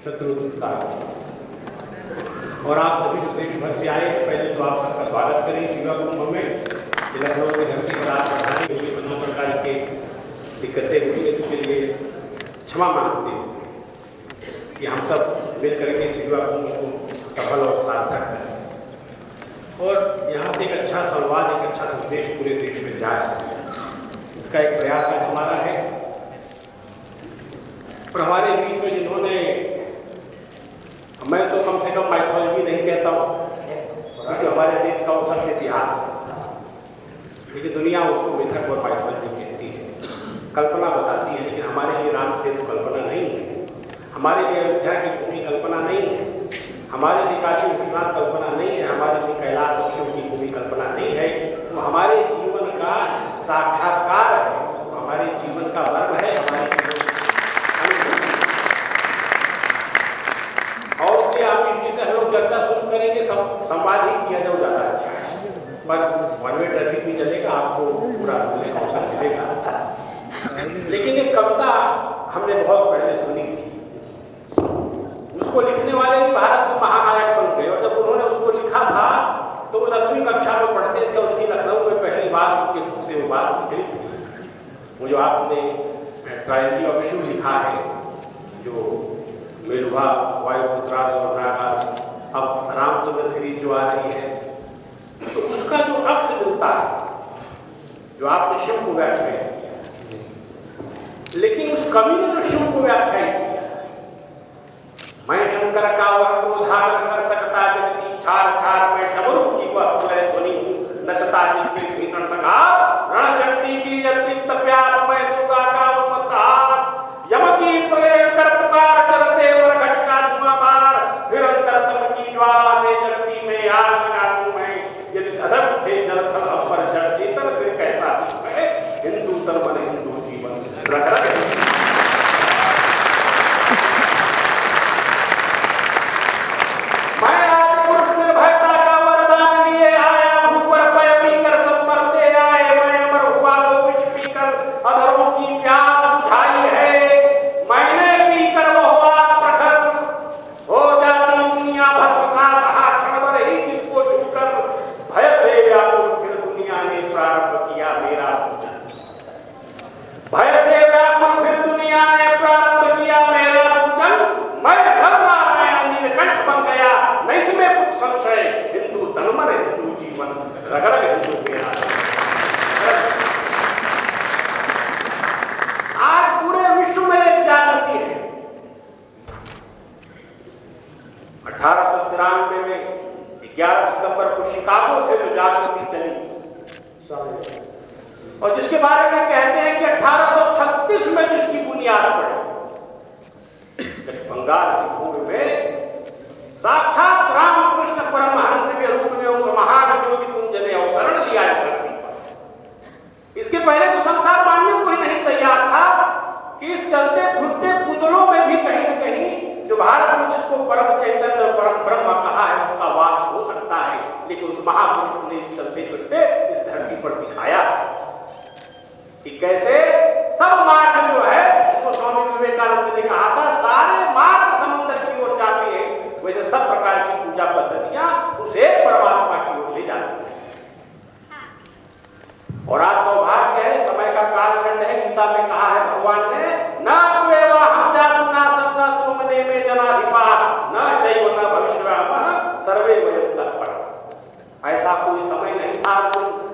शत्रुघ्न का। और आप सभी जो देश भर से आए, पहले तो आप सबका स्वागत करें सेवा कुंभ में। लखनऊ की धरती पर आप बढ़ाने के लिए बना प्रकार के दिक्कतें हुई, इसके लिए क्षमा मांगते हैं कि हम सब मिल करके सेवा कुंभ को सफल और सार्थक करें और यहाँ से एक अच्छा संवाद, एक अच्छा संदेश पूरे देश में जाए, इसका एक प्रयास आज हमारा है। और हमारे बीच में जिन्होंने, मैं तो कम से कम माइथोलॉजी नहीं कहता हूँ क्योंकि हमारे देश का औसत इतिहास है, लेकिन दुनिया उसको मिथक और माइथोलॉजी कहती है, कल्पना बताती है। लेकिन हमारे लिए राम सेतु कल्पना नहीं है, हमारे लिए अयोध्या की भूमि कल्पना नहीं है, हमारे लिए काशी विश्वनाथ कल्पना नहीं है, हमारे लिए कैलाश अक्षों की भूमि कल्पना नहीं है। तो हमारे जीवन का साक्षात्कार है, तो हमारे जीवन का वर्ग है, हमारे जीवन और इसलिए आप दृष्टि से हम लोग चर्चा शुरू करेंगे, संवाद ही किया जाओ ज़्यादा अच्छा है, पर वन वे ट्रैफिक भी चलेगा, आपको पूरा बोलने का अवसर मिलेगा। लेकिन एक कविता हमने बहुत पहले सुनी थी, उसको लिखने वाले भी भारत के महानायक बन गए, और जब उन्होंने उसको लिखा था तो वो 10वीं कक्षा में पढ़ते थे और इसी लखनऊ में पहली बार उनके मुख से वो बात निकली। वो जो आपने ट्रायंगल ऑफ शिव लिखा है, जो मेलुहा वायुपुत्रा अब रामचंद्र सीरीज जो आ रही है, तो उसका जो अक्ष मिलता है जो आपने शिव को व्याख्यान किया, लेकिन उस कवि ने जो शिव को व्याख्यान किया, मैं शंकर का वर को धारण कर सकता जगती छार छार में डमरू की वह ध्वनि नचता जिसके भीषण संहार रणचंडी की अतिरिक्त प्यास मैं दुर्गा का उन्मत्त यम की प्रेम कर पुकार चलते वरघट का धुआं मार फिर अंतरतम की ज्वाला से जगती में आग लगा दूं मैं। यदि अदब थे जलथल अपर जड़ चेतन फिर कैसा है हिंदू तन हिंदू जीवन रग रग। और जिसके बारे में कहते हैं कि 1836 में जिसकी बुनियाद पड़ी, बंगाल की भूमि में साक्षात रामकृष्ण परमहंस के रूप में उस महान ज्योति पुंज ने अवतरण लिया इस धरती पर। इसके पहले तो संसार मानने को ही नहीं तैयार था कि इस चलते घुटते पुतलों में भी कहीं न कहीं जो भारत में जिसको परम चैतन्य और परम ब्रह्म कहा है उसका वास हो सकता है। लेकिन उस महापुरुष ने इस चलते फिरते इस धरती पर दिखाया कि कैसे सब मार्ग जो है, जिसको स्वामी विवेकानंद ने कहा था सारे मार्ग समुद्र की ओर जाते हैं, वैसे सब प्रकार की पूजा पद्धतियां उस एक परमात्मा की ओर ले जाती हैं। और आज सौभाग्य है, समय का कालखंड है, गीता में कहा है भगवान ने न त्वेवा हम जातु न सत्ता तुम ने में जनाधिपा न चैव न भविष्यवामः सर्वे वयं तत्पर। ऐसा कोई समय नहीं था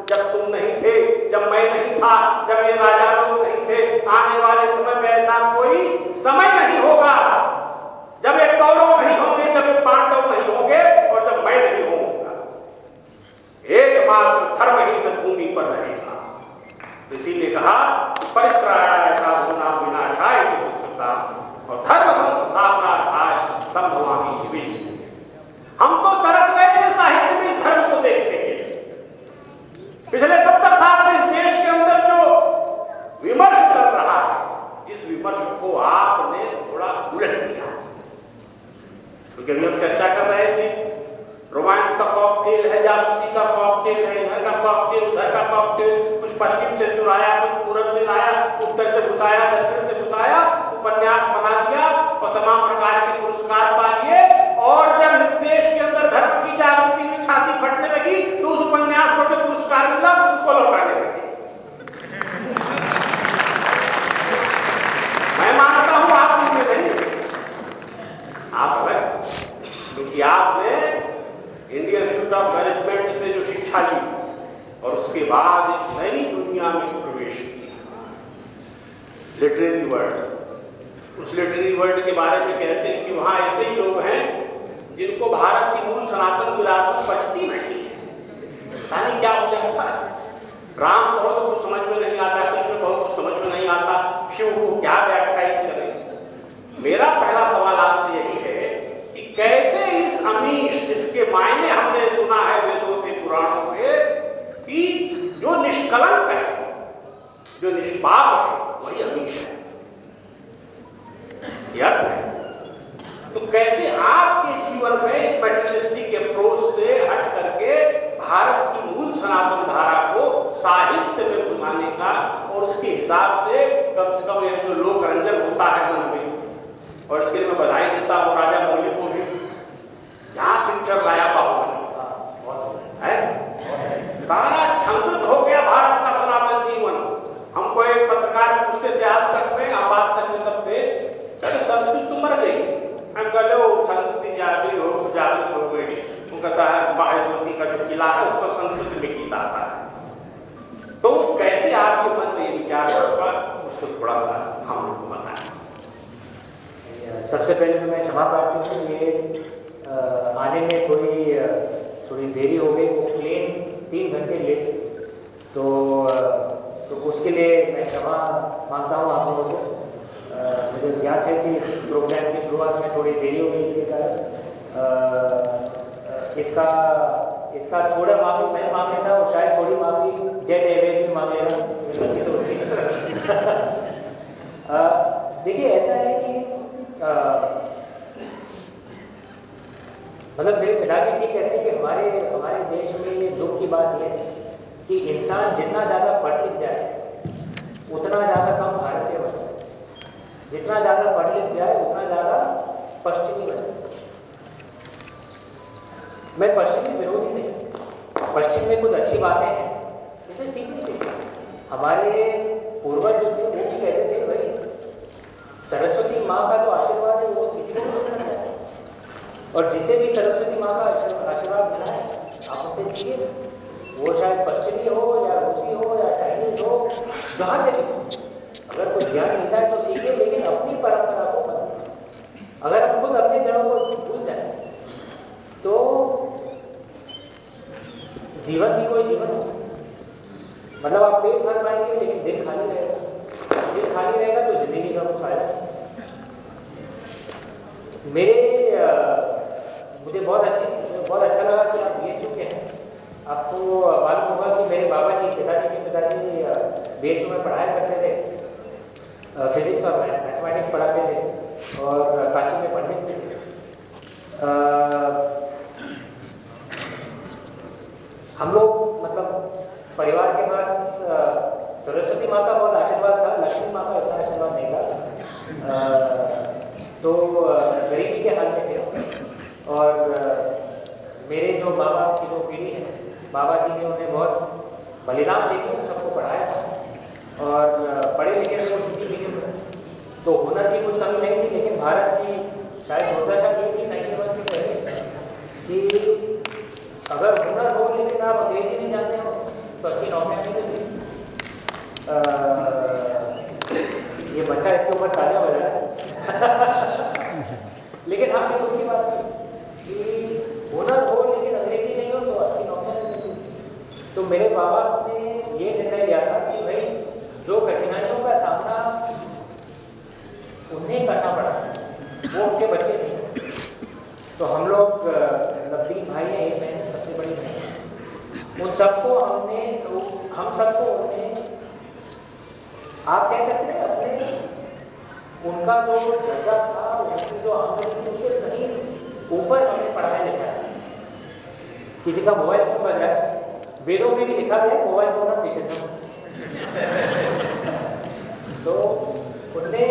जब तुम नहीं थे, जब मैं नहीं था, जब ये राजा लोग नहीं थे, आने वाले समय में ऐसा कोई समय नहीं होगा जब एक कौरव नहीं होंगे, जब एक पांडव नहीं होंगे और जब मैं नहीं होऊंगा। एकमात्र धर्म ही इस भूमि पर रहेगा। इसीलिए कहा परित्राणाय साधूनां विनाशाय च दुष्कृताम् और धर्म संस्थापनार्थाय संभवामि शिवे। हम तो तरस गए थे साहित्य में इस धर्म को देखने के लिए। पिछले 70 साल से इस देश के अंदर जो विमर्श चल रहा है, जिस विमर्श को आपने थोड़ा उलट दिया, क्योंकि हम चर्चा कर रहे थे रोमांस का कॉकटेल है, जासूसी का कॉकटेल है, इधर का कॉकटेल, उधर का कॉकटेल, कुछ पश्चिम से चुराया, कुछ पूरब से लाया, उत्तर से घुसाया, दक्षिण से घुसाया, उपन्यास बना दिया और तमाम प्रकार के पुरस्कार लिटरेरी वर्ल्ड, उस लिटरेरी वर्ल्ड के बारे में कहते हैं कि वहाँ ऐसे ही लोग हैं जिनको भारत की मूल सनातन विरासत बचती नहीं है। यानी क्या हो जाता है, राम कहो तो कुछ समझ में नहीं आता, कृष्ण कहो तो समझ में नहीं आता, शिव को क्या व्याख्यायित करें। मेरा पहला सवाल आपसे यही है कि कैसे इस अमीश, जिसके मायने हमने सुना है वेदों से पुराणों से, कि जो निष्कलंक है, जो निष्पाप है, वही अमीश है, यह है। तो कैसे आपके जीवन में इस मटेरियलिस्टिक अप्रोच से हट करके भारत की मूल सनातन धारा को साहित्य में घुसाने का और उसके हिसाब से कम यह जो लोक रंजन होता है मन में, और इसके लिए मैं बधाई देता हूँ राजा मौर्य को भी, क्या पिक्चर लाया बाहुबली है, सारा छंदित हो गया भारत का सनातन जीवन। हमको एक पत्रकार पूछते थे आज तक में, आप आज तक में तब थे, संस्कृत तो मर गई, हम कहते हो संस्कृति जागृत हो गई, वो कहता है माहेश्वरी का जो किला है उसको संस्कृत में गीता था। तो कैसे आपके मन में ये विचार होगा, उसको थोड़ा सा हम लोग को बताएं। सबसे पहले तो मैं क्षमा प्रार्थी हूँ, ये आने में थोड़ी देरी हो गई, वो प्लेन 3 घंटे लेट, तो उसके लिए मैं क्षमा मांगता हूँ आप लोगों से। मुझे याद है कि प्रोग्राम की शुरुआत में थोड़ी देरी हो गई, इसके कारण इसका थोड़ा माफी मैं मांग लेता, और शायद थोड़ी माफी जेट एयरवेज में मांग लेना, तो उसकी देखिए ऐसा है कि मतलब मेरे पिताजी ठीक कहते हैं कि हमारे देश में ये दुख की बात है कि इंसान जितना ज़्यादा पढ़ लिख जाए उतना ज़्यादा कम भारतीय बने, जितना ज़्यादा पढ़ लिख जाए उतना ज़्यादा पश्चिमी बने। मैं पश्चिमी विरोधी नहीं, पश्चिम में कुछ अच्छी बातें हैं, इसे सीखनी चाहिए। हमारे पूर्वज जो थे वो भी कहते थे भाई सरस्वती माँ का जो आशीर्वाद है वो किसी को नहीं मिल सकता है, और जिसे भी सरस्वती माँ का आशीर्वाद मिला है आप उनसे सीखिए, वो चाहे पश्चिमी हो या रूसी हो या चाइनीज हो, जहाँ से भी अगर कुछ ज्ञान मिलता है तो सीखिए, लेकिन अपनी परंपरा को मत। अगर हम खुद अपने जड़ों को भूल जाए तो जीवन भी कोई जीवन हो, मतलब आप पेट भर पाएंगे लेकिन दिल खाली रहेगा, दिल खाली रहेगा तो जिंदगी का कुछ फायदा नहीं। मुझे बहुत अच्छा लगा कि आप ये चुके हैं। आपको मालूम होगा कि मेरे पिताजी के पिताजी BHU में पढ़ाया करते थे, फिजिक्स और मैथमेटिक्स पढ़ाते थे और काशी में पंडित भी थे। हम लोग मतलब परिवार के पास सरस्वती माँ का बहुत आशीर्वाद था, लक्ष्मी माँ का इतना आशीर्वाद नहीं था, तो गरीबी के हाल में थे। और मेरे जो माँ बाप की जो पीढ़ी है, बाबा जी ने उन्हें बहुत बलिदान देके उन सबको पढ़ाया था, और पढ़े लिखे वो हिंदी मीडियम में, तो हुनर की कुछ कमी नहीं थी। लेकिन भारत की शायद दुर्दशा ये थी 91 की पहले कि अगर हुनर हो लेकिन आप अंग्रेजी नहीं जानते हो तो अच्छी नौकरियाँ नहीं मिलती। ये बच्चा इसके ऊपर तालियां बजा रहा है लेकिन हमने दुख की बात की कि हुनर हो लेकिन अंग्रेजी नहीं हो तो अच्छी नौकरियाँ नहीं मिलती। तो मेरे बाबा ने ये निर्णय लिया था कि भाई जो कठिनाइयों का सामना उन्हें करना पड़ा, वो उनके बच्चे नहीं। तो हम लोग मतलब 3 भाई हैं, एक बहन सबसे बड़ी बहन, उन सबको हम सबको उन्हें आप कह सकते हैं अपने उनका जो दर्जा था, उनकी जो आमदनी थी उससे कहीं ऊपर हमने पढ़ाया लिखाया। किसी का मोबाइल फोन बज रहा है, वेदों में भी लिखा गया मोबाइल फोन और निषेधम। तो उनने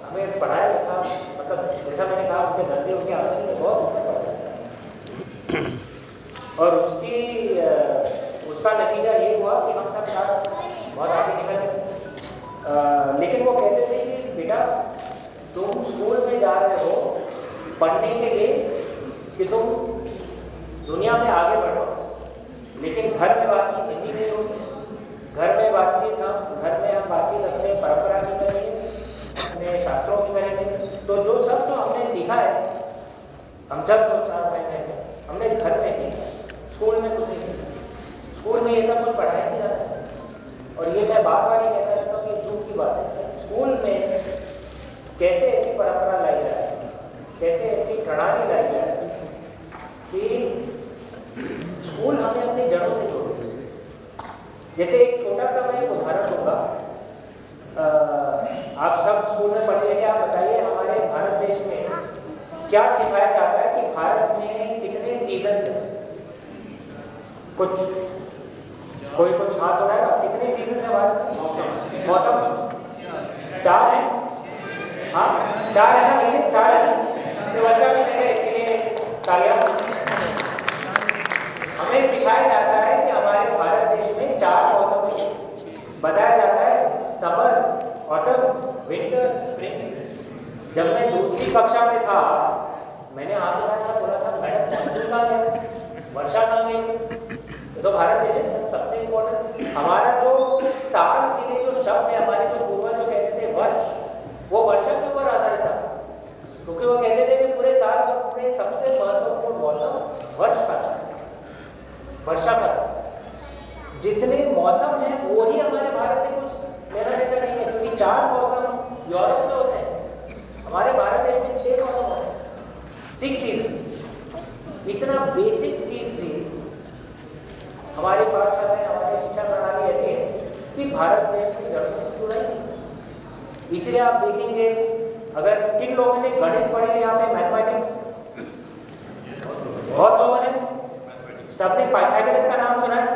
हमें पढ़ाया लिखा, मतलब जैसा मैंने कहा उनके धंधे उनके आमदनी में बहुत ऊपर पड़ गया। और उसका नतीजा ये हुआ कि हम सब साथ बहुत आगे निकल गए। लेकिन वो कहते थे कि बेटा तुम स्कूल में जा रहे हो पढ़ने के लिए कि तुम दुनिया में आगे बढ़ो, लेकिन घर में बातचीत हिंदी नहीं होगी, घर में हम बातचीत अपने परंपरा की करेंगे, अपने शास्त्रों की करेंगे। तो जो सब जो हमने सीखा है, हम जब 2-4 महीने में हमने घर में सीखा, स्कूल में कुछ नहीं सीखा। स्कूल में ये सब कुछ पढ़ाया नहीं जाता है। और ये मैं बार बार ही कहता रहता हूँ कि दुख की बात है। स्कूल में कैसे ऐसी परंपरा लाई जाए, कैसे ऐसी प्रणाली लाई जाए कि स्कूल हमें अपनी जड़ों से जोड़े। जैसे एक छोटा सा मैं एक उदाहरण दूंगा। आप सब स्कूल में पढ़े हैं, आप बताइए हमारे भारत देश में क्या सिखाया जाता है कि भारत में कितने सीजन हैं? कुछ हाथ हो रहा है ना, कितने सीजन है भारत में? मौसम 4 है। हाँ 4 है ना बच्चे, 4 है ना, तो बच्चा भी सही है, इसलिए तालियां। हमें सिखाया जाता है कि हमारे भारत देश में 4 मौसम है। बताया जाता है समर, ऑटम, विंटर, स्प्रिंग। जब मैं दूसरी कक्षा में था, मैंने हाथ उठाया था, बोला था मैडम मानसून कहाँ गया, वर्षा कहाँ गई? तो भारत देश में सबसे इम्पोर्टेंट हमारा जो साल के लिए जो शब्द है, हमारे जो पूर्वज जो कहते थे वर्ष, वो वर्षा के ऊपर आधारित था। क्योंकि वो कहते थे कि पूरे साल में सबसे महत्वपूर्ण मौसम वर्ष का था, वर्षा का। जितने मौसम हैं वो ही हमारे भारत से कुछ लेना देना नहीं है, क्योंकि 4 मौसम यूरोप में होते हैं, हमारे भारत देश में 6 मौसम होते हैं, 6 सीजन। इतना बेसिक चीज भी हमारी पाठशालाएं, हमारी शिक्षा प्रणाली ऐसी है कि भारत देश की जड़ों से जुड़ा ही नहीं। इसलिए आप देखेंगे, अगर किन लोगों ने गणित पढ़ी है यहाँ पे, मैथमेटिक्स, बहुत लोगों ने, सबने पाइथागोरस का नाम सुना है?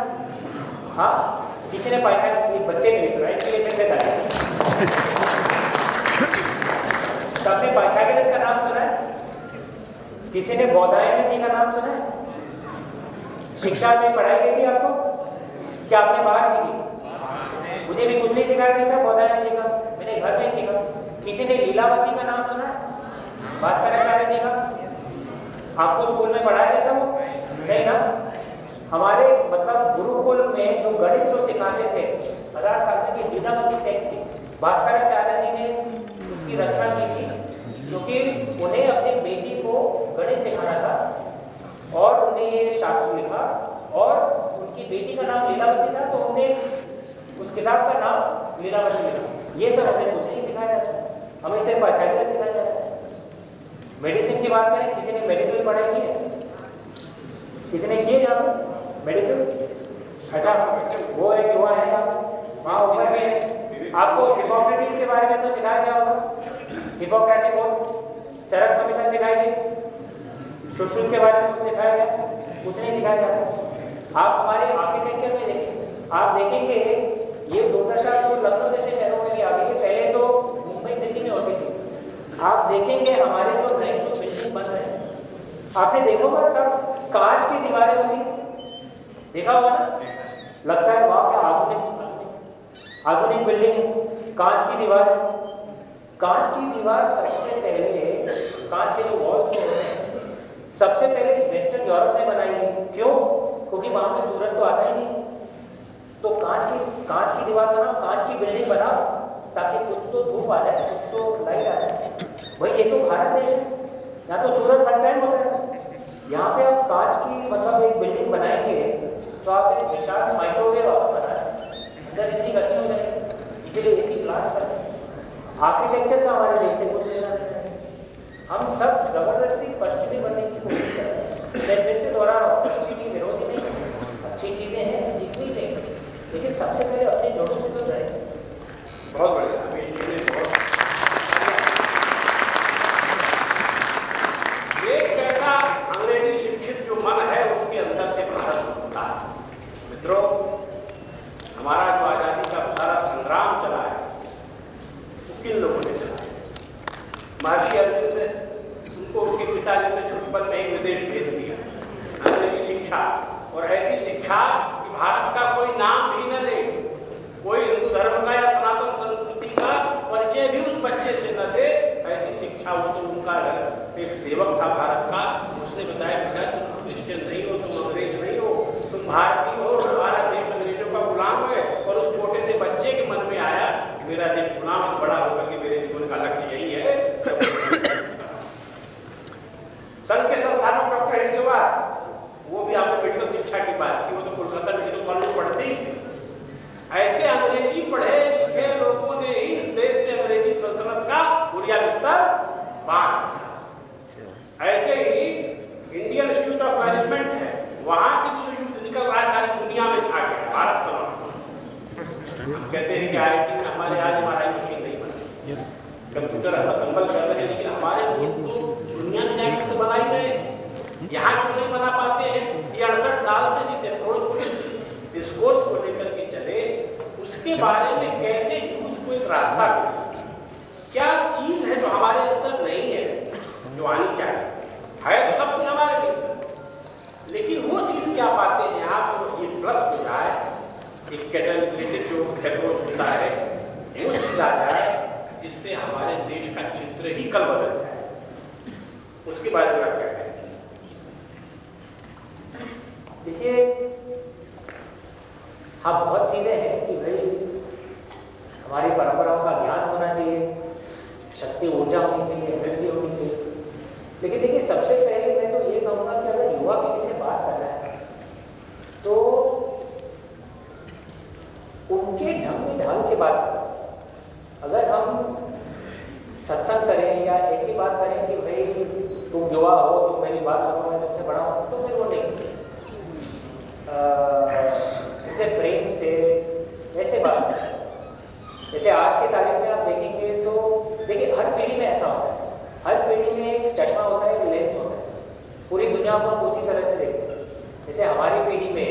हाँ, किसी ने पाइथागोरस, बच्चे नहीं सुना, इसलिए फिर से सबने पाइथागोरस का नाम सुना है? किसी ने बौधायन जी का नाम सुना है? शिक्षा में पढ़ाई गई थी आपको? क्या आपने बाहर सीखी? मुझे भी कुछ नहीं सिखाया गया था बौधायन जी का, मैंने घर में सीखा। किसी ने लीलावती का नाम सुना है? भास्कराचार्य जी का? आपको स्कूल में पढ़ाया गया था वो? नहीं ना। हमारे मतलब गुरुकुल में जो गणित जो सिखाते थे, 1000 साल की लीलावती टेक्स्ट थी, भास्कराचार्य जी ने उसकी रचना की थी, क्योंकि उन्हें अपनी बेटी को गणित सिखाना था और उन्हें ये शास्त्र लिखा, और उनकी बेटी का नाम लीलावती था, तो उन्होंने उस किताब का नाम लीलावती लिखा। ये सब हमें कुछ नहीं सिखाया जाता, हमें सिर्फ पाइथागोरस सिखाया जाता है। मेडिसिन की बात करें, किसी ने मेडिकल पढ़ाई की है? किसी ने किए यहाँ पर मेडिकल? अच्छा, वो एक युवा है वहाँ उम्र में, आपको हिपोक्रेटिस के बारे में तो सिखाया गया होगा। हिपोक्रेटिक ओथ, चरक संहिता सिखाई गई, सुश्रुत के बारे में कुछ सिखाया गया? कुछ नहीं सिखाया जाता। आप हमारे आर्किटेक्चर में देखें, आप देखेंगे ये दुर्दशा तो लखनऊ जैसे शहरों में भी आ गई है, पहले तो मुंबई दिल्ली में होती थी। आप देखेंगे हमारे जो नए जो बिल्डिंग बन रहे हैं, आपने देखा होगा सब कांच की दीवारें होती, देखा होगा ना? लगता है वहाँ क्या आधुनिक बिल्डिंग, कांच की दीवार। कांच की दीवार सबसे पहले, कांच के जो वॉल्स होते हैं, सबसे पहले वेस्टर्न यूरोप में बनाई गई। क्यों? क्योंकि वहां से सूरज तो आता ही नहीं, तो कांच की दीवार बनाओ, कांच की बिल्डिंग बनाओ, ताकि कुछ तो धूप आ जाए, कुछ तो लाइट आ जाए। भाई ये तो भारत देश है, यहाँ तो सूरज हर टाइम होता है। यहाँ पे आप कांच की मतलब एक बिल्डिंग बनाएंगे तो आप एक विशाल माइक्रोवेव आप बनाए, अंदर इतनी गर्मी हो जाएगी, इसीलिए एसी प्लांट करते हैं। आर्किटेक्चर का हमारे देश से कुछ लेना देना है। हम सब जबरदस्ती पश्चिमी बनने की कोशिश कर रहे हैं। मैं फिर से दोहरा रहा हूँ, पश्चिमी विरोधी नहीं, अच्छी चीज़ें हैं, सीखनी चाहिए, लेकिन सबसे पहले अपनी जड़ों से तो जाए। बहुत बढ़िया, एक ऐसा अंग्रेजी शिक्षित जो मन है उसके अंदर से भारत होता है। मित्रों, हमारा जो आज़ादी का सारा संग्राम चला है वो किन लोगों ने चला है? महर्षि अरविंद ने, उनको उनके पिताजी ने छुटपन में एक विदेश भेज दिया, अंग्रेजी शिक्षा, और ऐसी शिक्षा कि भारत का कोई नाम भी न ले, कोई हिंदू धर्म का या सनातन संस्कृति का परिचय भी उस बच्चे से न दे, ऐसी शिक्षा। वो तो उनका एक सेवक था भारत का, उसने बताया बेटा तुम क्रिश्चियन नहीं हो, तुम अंग्रेज नहीं हो, तुम भारतीय हो, तुम्हारा देश अंग्रेजों का गुलाम है, और उस मेरा देश गुलाम बड़ा होकर के मेरे जीवन का लक्ष्य यही है। संघ के संस्थानों डॉक्टर हेडगेवार, वो भी आपने मेडिकल शिक्षा की बात की, वो तो कोलकाता मेडिकल कॉलेज में पढ़ते ही थे। ऐसे अंग्रेजी पढ़े लिखे लोगों ने ही इस देश से अंग्रेजी सल्तनत का बुनियादी स्तर बांध दिया। ऐसे ही इंडियन इंस्टीट्यूट ऑफ मैनेजमेंट है, वहां से जो यूथ निकल रहा है सारी दुनिया में छा गया, भारत का नाम। कहते हैं कि आईटी में हमारे आज MRI मशीन नहीं बनी, कंप्यूटर असेंबल कर रहे हैं, लेकिन हमारे दुनिया में जाकर तो बना ही रहे, यहाँ क्यों नहीं बना पाते हैं? ये 68 साल से जिस अप्रोच को, इस कोर्स को लेकर के चले, उसके बारे में कैसे यूथ को एक रास्ता मिले, क्या चीज है जो हमारे अंदर नहीं है, जो आनी चाहिए। है तो सब कुछ हमारे लिए, लेकिन वो चीज क्या पाते हैं आप, ये प्लस हो जाए, एक कैटेलिटिक जो अप्रोच होता है, वो चीज आ जाए जिससे हमारे देश का चित्र ही कल बदल जाए। उसके बारे में आप क्या कहें? देखिए, हाँ, बहुत चीजें हैं कि भाई हमारी परंपराओं का ज्ञान होना चाहिए, शक्ति ऊर्जा होनी चाहिए, एनर्जी होनी चाहिए। लेकिन देखिए, सबसे पहले मैं तो ये कहूँगा कि अगर युवा पीढ़ी से बात कर रहे हैं तो उनके ढंग ढाल के बात करें। अगर हम सत्संग करें या ऐसी बात करें कि भाई तुम युवा हो, तुम मेरी बात सुनो, मैं तुमसे बड़ा हूँ, तो फिर वो नहीं। मुझे प्रेम से ऐसे बात करें। जैसे आज की तारीख में आप देखेंगे तो देखिए, हर पीढ़ी में ऐसा होता है, हर पीढ़ी में एक चश्मा होता है, एक लेंस होता है। पूरी दुनिया को हम उसी तरह से देखते हैं। जैसे हमारी पीढ़ी में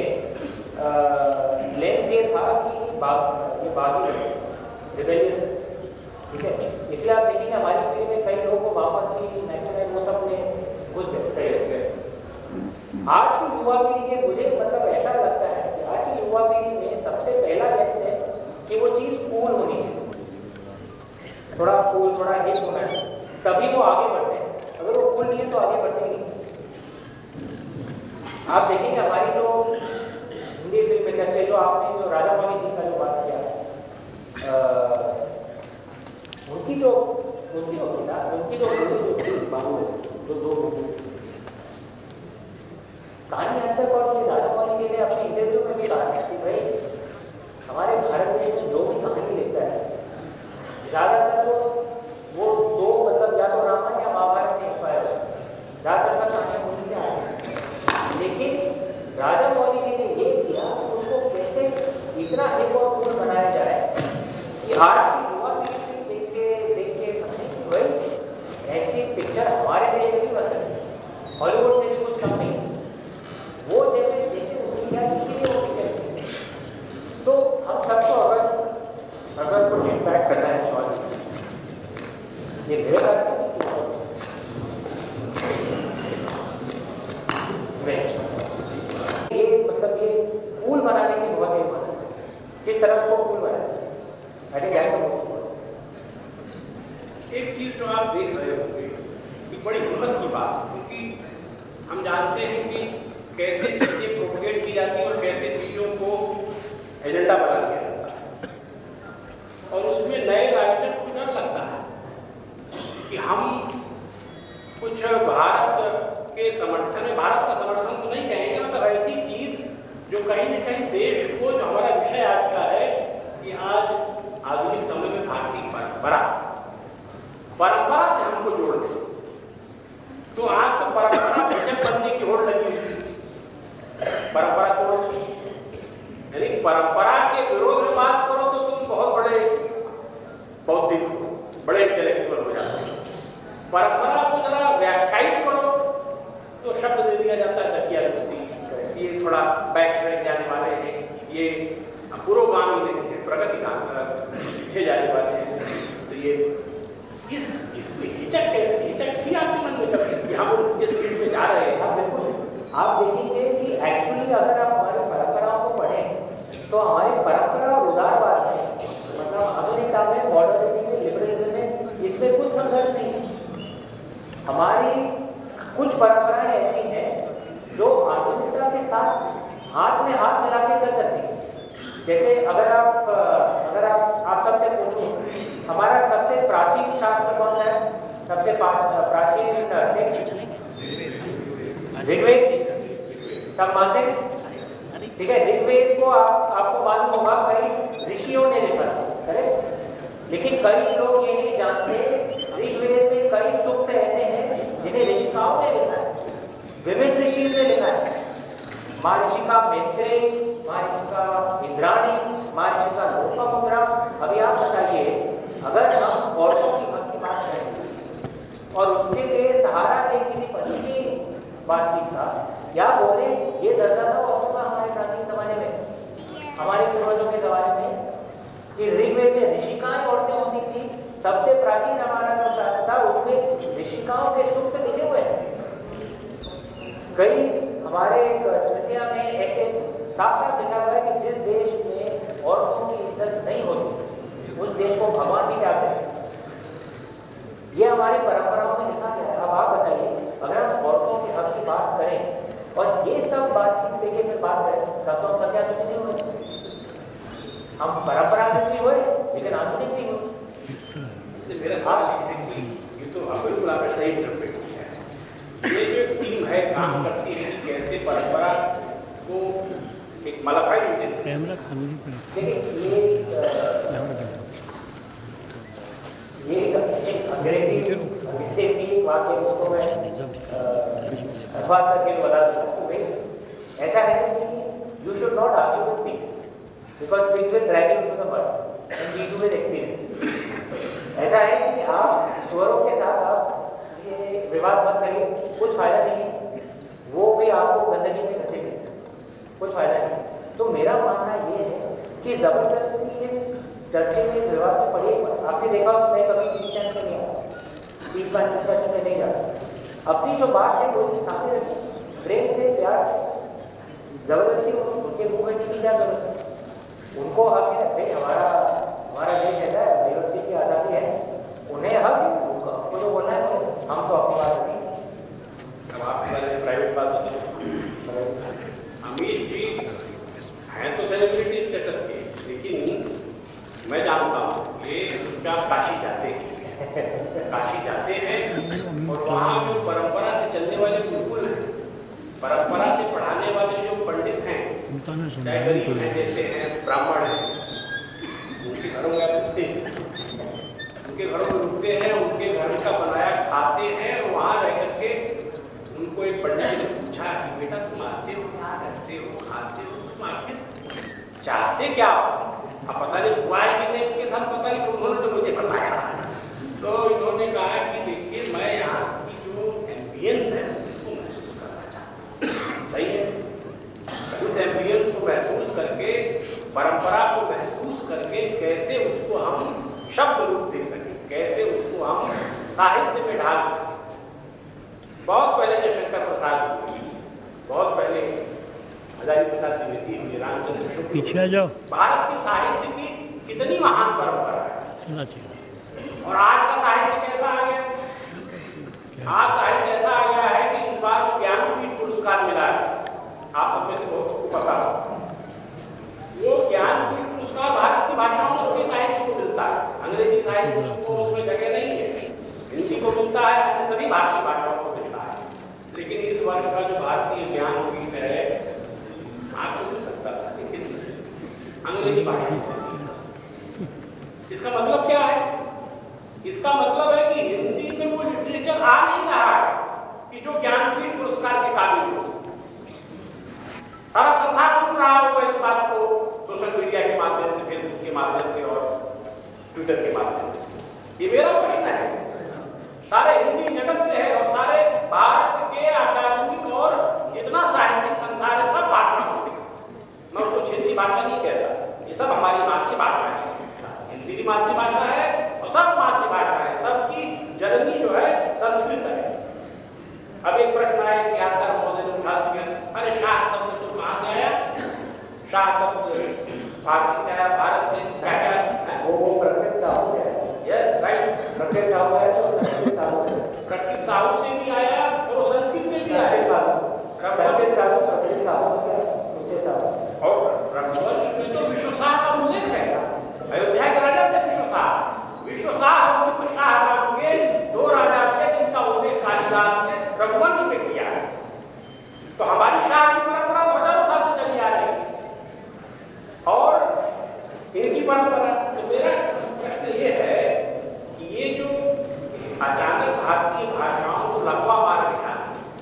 लेंस ये था कि ये बागी रिबेलियस, ठीक है। इसलिए आप देखेंगे हमारी पीढ़ी में कई लोगों को वापस की नेचुरल वो सब में घुस गए। आज की युवा पीढ़ी के मुझे मतलब ऐसा लगता है कि आज की युवा पीढ़ी में सबसे पहला लेंस है कि वो चीज़ कूल होनी चाहिए, थोड़ा कूल, थोड़ा हिप होना चाहिए, तभी वो आगे बढ़ते हैं। अगर वो कूल नहीं है तो आगे बढ़ते नहीं। आप देखेंगे हमारी जो हिंदी फिल्म इंडस्ट्री, जो आपने जो राजा मौली जी का जो बात किया, उनकी जो बाबू जो दो कहानी हद तक, और ये राजा मौली जी ने अपने इंटरव्यू में भी कहा है कि भाई हमारे भारत देश में जो भी कहानी लिखता है ज़्यादातर तो वो दो मतलब या तो रामायण या महाभारत से इंस्पायर होता है, ज़्यादातर सब कहानियाँ उन्हीं से आती हैं। लेकिन राजा मौली जी ने ये किया कि उसको कैसे इतना हिप और कूल बनाया जाए कि आज की युवा पीढ़ी देख के समझे कि भाई ऐसी पिक्चर हमारे देश में भी बन सकती है, हॉलीवुड से भी कुछ कम नहीं। वो जैसे उन्होंने किया, इसीलिए वो पिक्चर। तो हम सबको अगर कुछ इम्पैक्ट करना है सॉरी, ये मेरे बात नहीं, ये मतलब ये कूल बनाने की बहुत ही बात है। किस तरह को कूल बनाना है, आई थिंक ऐसा एक चीज जो आप देख रहे होंगे कि बड़ी हिम्मत की बात, क्योंकि हम जानते हैं कि कैसे चीजें प्रोपोगेट की जाती हैं और कैसे चीजों को एजेंडा बना दिया जाता है, और उसमें नए राइटर को डर लगता है कि हम कुछ भारत के समर्थन में, भारत का समर्थन तो नहीं कहेंगे, मतलब ऐसी चीज जो कहीं न कहीं देश को, जो हमारा विषय आज का है कि आज आधुनिक समय में भारतीय परंपरा से हमको जोड़ दे। तो आज तो परंपरा भजक बनने की होड़ लगी हुई, परंपरा तोड़, यानी परंपरा के विरोध में बात करो तो तुम बहुत बड़े बौद्धिक हो, बड़े इंटेलेक्चुअल हो जाते हो। परंपरा को जरा व्याख्यायित करो तो शब्द दे दिया जाता है तकिया रूसी, ये थोड़ा बैक ट्रैक जाने वाले हैं, ये पुरोगामी नहीं है, प्रगति का पीछे जाने वाले हैं। तो ये इसको हिचक कैसे, हिचक थी आपके मन में कभी कि हम जिस फील्ड में जा रहे हैं? हाँ बिल्कुल, आप देखेंगे कि एक्चुअली अगर आप हमारी परंपराओं को पढ़ें तो हमारी परंपरा उदारवाद है, मतलब आधुनिकता में, मॉडर्निटी में, लिबरलिज्म में, इसमें कुछ संघर्ष नहीं है। हमारी कुछ परंपराएं ऐसी हैं जो आधुनिकता के साथ हाथ में हाथ मिला के चल सकती हैं। जैसे अगर आप सबसे पूछो हमारा सबसे प्राचीन शास्त्र कौन सा है? सबसे प्राचीन टेक्स्ट ऋग्वेद। सब मानते हैं? ठीक है, ऋग्वेद को आपको मालूम होगा कई ऋषियों ने लिखा था, करेक्ट? लेकिन कई लोग ये नहीं जानते ऋग्वेद में कई सूक्त ऐसे हैं जिन्हें ऋषिकाओं ने लिखा है, विभिन्न ऋषि ने लिखा है। महर्षिका मैत्रेय, महर्षिका इंद्राणी, महर्षिका लोपामुद्रा। अभी आप बताइए, अगर हम औरतों की हक की बात करें और उसके लिए सहारा दे किसी पति की बातचीत का, या बोले ये दर्जा था औरतों का हमारे प्राचीन जमाने में, हमारे पूर्वजों के जमाने में, कि ऋग्वेद में ऋषिकाएं औरतें होती थी। सबसे प्राचीन हमारा जो शास्त्र था उसमें ऋषिकाओं के सूक्त लिखे हुए हैं। कई हमारे स्मृतियां में ऐसे साफ साफ लिखा हुआ है कि जिस देश में औरतों की इज्जत नहीं होती उस देश को भगवान भी क्या करें। ये हमारी परंपराओं में लिखा गया है। अब आप बताइए, अगर हम औरतों के हक की बात करें और ये सब बातचीत लेके फिर बात करें, तब तो हम कत्या कुछ नहीं हुए। हम परंपरागत भी हुए लेकिन आधुनिक भी हुए। मेरा सवाल ये है कि ये तो बिल्कुल आपने सही इंटरप्रेट किया है। ये जो टीम है काम करती है कि कैसे परंपरा को एक मॉडिफाइड इंटेंशन, देखिए ये एक अंग्रेजी विदेशी वाक्य उसको मैं अनुवाद करके बता दूंगा। ऐसा है कि you should not argue with pigs because pigs will drag you to the mud and we do with experience. ऐसा है कि आप सुअरों के साथ आप ये विवाद मत करिए, कुछ फायदा नहीं है, वो भी आपको गंदगी में घसीटेंगे, कुछ फायदा नहीं। तो मेरा मानना ये है कि जबरदस्ती इस चर्चे में विवाद में पड़े। आपने देखा मैं कभी डिस्कशन में नहीं आता, सीट पर डिस्कशन में नहीं जाता। अपनी जो बात है वो सामने रखिए, प्रेम से, प्यार से। जबरदस्ती उनके मुंह में की क्या जरूरत है? उनको हक है भाई, हमारा देश ऐसा है, अभिव्यक्ति की आज़ादी है, उन्हें हक है, उनको जो बोलना है हम तो अपनी बात रखेंगे। अब आप प्राइवेट बात होती है। अमीश जी हैं तो सेलिब्रिटी स्टेटस के, लेकिन मैं जानता हूँ ये चुपचाप काशी जाते हैं, काशी जाते हैं और वहाँ जो परंपरा से चलने वाले गुरुकुल हैं, परंपरा से पढ़ाने वाले जो पंडित हैं, चाहे गरीब हैं, जैसे हैं, ब्राह्मण हैं, उनके घरों में रुकते हैं, उनके घरों में रुकते हैं, उनके घर का बनाया खाते हैं। और वहाँ रह करके उनको एक पंडित ने पूछा कि बेटा तुम आते हो, यहाँ रहते हो, खाते हो, तुम आखिर चाहते क्या हो? अब पता नहीं हुआ है कि नहीं उनके साथ, पता नहीं, उन्होंने तो मुझे बताया। तो इन्होंने कहा कि देखिए मैं यहाँ की जो एम्बियंस है उसको महसूस करना चाहता हूँ। सही है, उस एम्बियंस को महसूस करके, परंपरा को महसूस करके कैसे उसको हम शब्द रूप दे सकें, कैसे उसको हम साहित्य में ढाल सकें। बहुत पहले जयशंकर प्रसाद, बहुत पहले हजारी प्रसाद द्विवेदी हुए, रामचंद्र शुक्ल, पीछे आ जाओ। भारत के साहित्य की कितनी महान परंपरा है। और आज का साहित्य कैसा आ गया? आज साहित्य ऐसा आ गया है कि इस बार ज्ञानपीठ पुरस्कार मिला है, आप सब में से बहुत को पता हो। वो ज्ञानपीठ पुरस्कार भारत की भाषाओं के साहित्य को मिलता है, अंग्रेजी साहित्य को उसमें जगह नहीं है, हिंदी को मिलता है, अन्य सभी भारतीय भाषाओं को मिलता है। लेकिन इस वर्ष का जो भारतीय ज्ञानपीठ है आपको मिल सकता था, लेकिन अंग्रेजी भाषा में। इसका मतलब क्या है? इसका मतलब है कि हिंदी में वो लिटरेचर आ नहीं रहा है कि जो ज्ञानपीठ पुरस्कार के काबिल हो। सारा संसार सुन रहा होगा इस बात को सोशल मीडिया के माध्यम से, फेसबुक के माध्यम से और ट्विटर के माध्यम से। ये मेरा प्रश्न है, सारे हिंदी जगत से है और सारे भारत के अकादमिक और जितना साहित्यिक संसार है सब भाषा होती है। मैं उसको क्षेत्रीय भाषा नहीं कहता, ये सब हमारी मातृभाषा है। हिंदी भी मातृभाषा है और सब मातृभाषा है, सबकी जननी जो है संस्कृत है। अब एक प्रश्न आया, इतिहासकार महोदय ने उठा चुके, अरे शाह शब्द तो कहाँ से आया? शाह शब्द फारसी से आया, भारत से। क्या क्या वो प्रकृत साहू से आया। यस राइट, प्रकृत साहू है तो संस्कृत साहू है। प्रकृत साहू से भी आया और वो संस्कृत से भी आया। संस्कृत साहू, प्रकृत साहू उससे साहू। और रघुवंश में तो विश्वसाह का उल्लेख है, अयोध्या के राजा थे विश्वसाह। विश्व रघुवंश में किया है। तो हमारी शाह की परंपरा तो हजारों साल से चली आ रही है और इनकी परंपरा। तो मेरा प्रश्न ये है कि ये जो अचानक भारतीय भाषाओं को लकवा मार गया,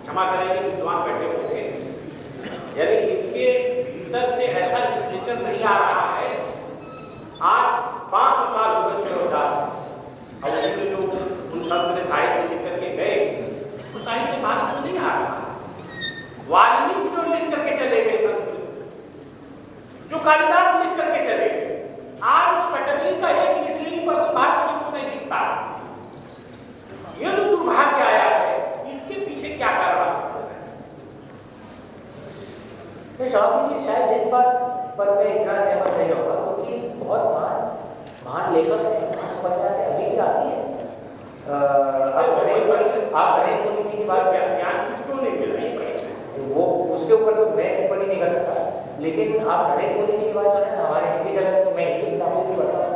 क्षमा करेंगे विद्वान बैठे होंगे, यानी इनके भीतर से ऐसा लिटरेचर नहीं आ रहा है। आज 500 साल हो गए तुलसीदास और उनके जो उन संत ने साहित्य लिख करके गए, वो साहित्य भारत में नहीं आ रहा। वाल्मीकि जो लिख करके चले गए संस्कृत, जो कालिदास लिख करके चले गए, आज उस कैटेगरी का एक लिटरेरी पर्सन भारत में नहीं दिखता। ये जो दुर्भाग्य आया है, इसके पीछे क्या कारण है? शायद इस बात पर मैं इतना सहमत नहीं होगा, क्योंकि बहुत महान लेखक हैं, उपन्यास से अभी भी आती है। आप गणेश मुनि की बात ज्ञान क्यों नहीं मिल रही है? वो उसके ऊपर तो मैं टिप्पणी नहीं कर सकता, लेकिन आप गणेश मुनि की बात जो है ना, हमारे हिंदी जगत में, मैं हिंदी किताबों की पढ़ता हूँ,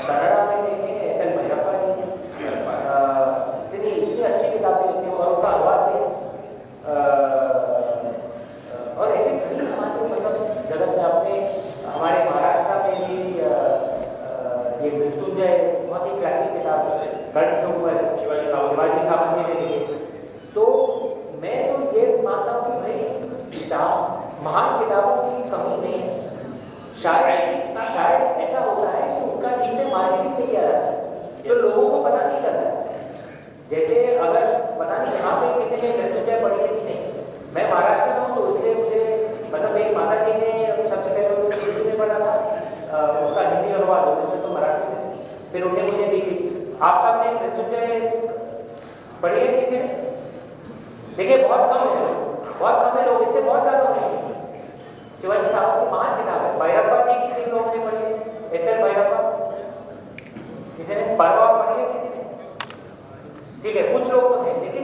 कन्नड़ा में देखें एस.एल. भैरप्पा जी हैं, इतनी अच्छी किताबें लिखी हैं और उनका अनुवाद भी और ऐसे कई हमारे मतलब जगत में अपने हमारे महाराष्ट्र में भी ये मृत्युंजय बहुत ही क्लासिक किताब है, गढ़ के ऊपर शिवाजी सावंत जी ने लिखी। तो मैं तो ये मानता हूँ कि भाई महान किताबों की कमी नहीं है। शायद ऐसा होता है कि उनका ठीक से मार्केटिंग नहीं किया जाता है, तो लोगों को पता नहीं चलता। जैसे अगर पता नहीं यहाँ पे किसी ने मृत्युंजय पढ़ी है कि नहीं, मैं महाराष्ट्र में हूँ तो इसलिए मुझे मतलब मेरी माता जी ने सबसे पहले उसे हिंदी में पढ़ा था, उसका हिंदी अनुवाद उसमें तो मराठी में, फिर उन्हें मुझे दी थी। आप सब ने मृत्युंजय पढ़ी है किसी ने? देखिए बहुत कम है लोग, इससे बहुत ज़्यादा होने चाहिए। शिवाजी साहब की महान किताब है। भैरप्पा जी की किन लोगों ने पढ़ी है? एस.एल. भैरप्पा किसी ने? परवा पढ़ी है किसी ने? ठीक है, कुछ लोग तो हैं, लेकिन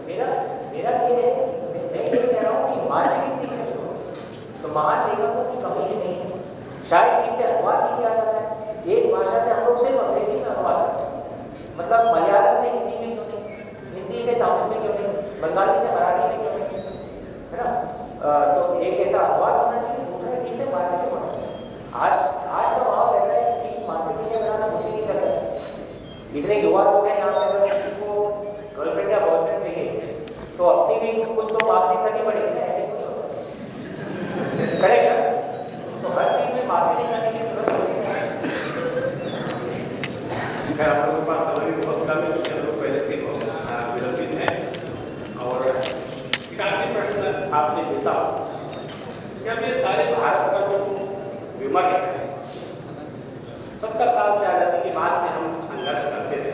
मेरा ये है, मैं ये कह रहा हूँ कि मार्केटिंग ठीक है तो महान लेखकों की कमी नहीं है। शायद ठीक से अनुवाद नहीं किया जाता है। एक भाषा से हम लोग सिर्फ अंग्रेजी में अनुवाद करते हैं, मतलब मलयालम से हिंदी में क्यों नहीं, हिंदी से तमिल में क्यों नहीं, बंगाली से मराठी में क्यों नहीं, है ना? तो एक ऐसा अनुवाद होना चाहिए, दूसरा ठीक से मार्केटिंग होना चाहिए। आज का माहौल ऐसा है कि मार्केटिंग के बनाना मुझे नहीं कर रहा है। इतने युवा लोग हैं यहाँ पे, अगर किसी को गर्लफ्रेंड या बॉयफ्रेंड चाहिए तो अपनी भी कुछ तो मार्केटिंग करनी पड़ेगी ना, ऐसे नहीं होता। करेक्ट है? तो हर चीज़ में मार्केटिंग करने की जरूरत होती है। आप लोगों के पास समय भी बहुत कम है, क्योंकि हम लोग पहले से बहुत विलंबित हैं। और एक आखिरी प्रश्न आपसे देता हूँ, क्या ये सारे भारत का जो विमर्श है, 70 साल से आज़ादी के बाद से हम संघर्ष करते थे,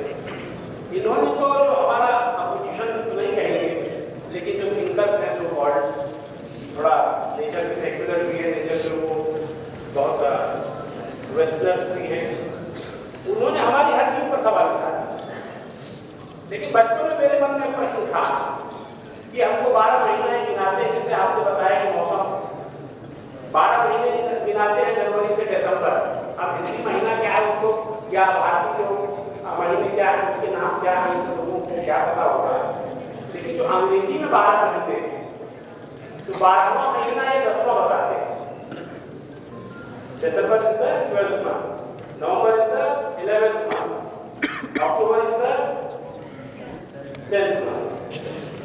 इन्होंने तो जो हमारा अपोजिशन तो नहीं कहेंगे, लेकिन जो थिंकर्स हैं जो कॉल्ड थोड़ा नेचर के सेक्युलर भी है, नेचर के वो बहुत वेस्टर्न भी है, उन्होंने हमारी हर चीज पर सवाल उठाया। लेकिन बचपन में मेरे मन में प्रश्न था कि हमको 12 महीने गिनाते हैं, जैसे आपने बताया कि मौसम 12 महीने गिनाते हैं जनवरी से दिसंबर। अब हिंदी महीना क्या है उनको, या भारतीय जो महीने क्या है उसके नाम क्या है, तो लोगों को क्या पता होगा। लेकिन जो अंग्रेजी में 12 महीने हैं, तो 12वां महीना या 10वां बताते हैं। December is the 12th month, November is the 11th month, October is the 10th month,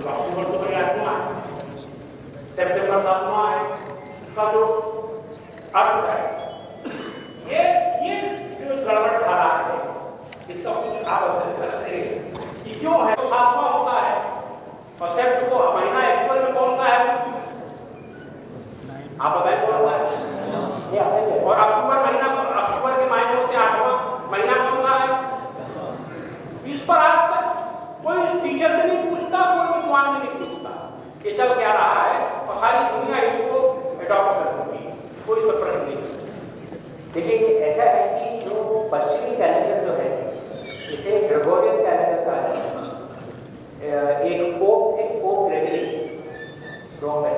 अक्टूबर तो 8वां है, सितंबर 7वां है, उसका जो अर्थ है ये जो गड़बड़ खा रहा है, इसका कुछ आप कि क्यों है? तो 7वां होता है और सेप्ट को महीना एक्चुअल में कौन सा है, आप बताएं कौन सा है? और अक्टूबर महीना, अक्टूबर के महीने होते 8वां महीना कौन सा है? इस पर आज तक कोई टीचर भी नहीं पूछता, कोई विद्वान भी नहीं पूछता कि चल क्या रहा है, और सारी दुनिया इसको एडॉप्ट कर चुकी है, कोई इस पर प्रश्न नहीं। देखिए ऐसा है कि जो पश्चिमी कैलेंडर जो है, इसे ग्रेगोरियन कैलेंडर कहा जाता है। एक पोप थे, पोप ग्रेगरी, रोम में,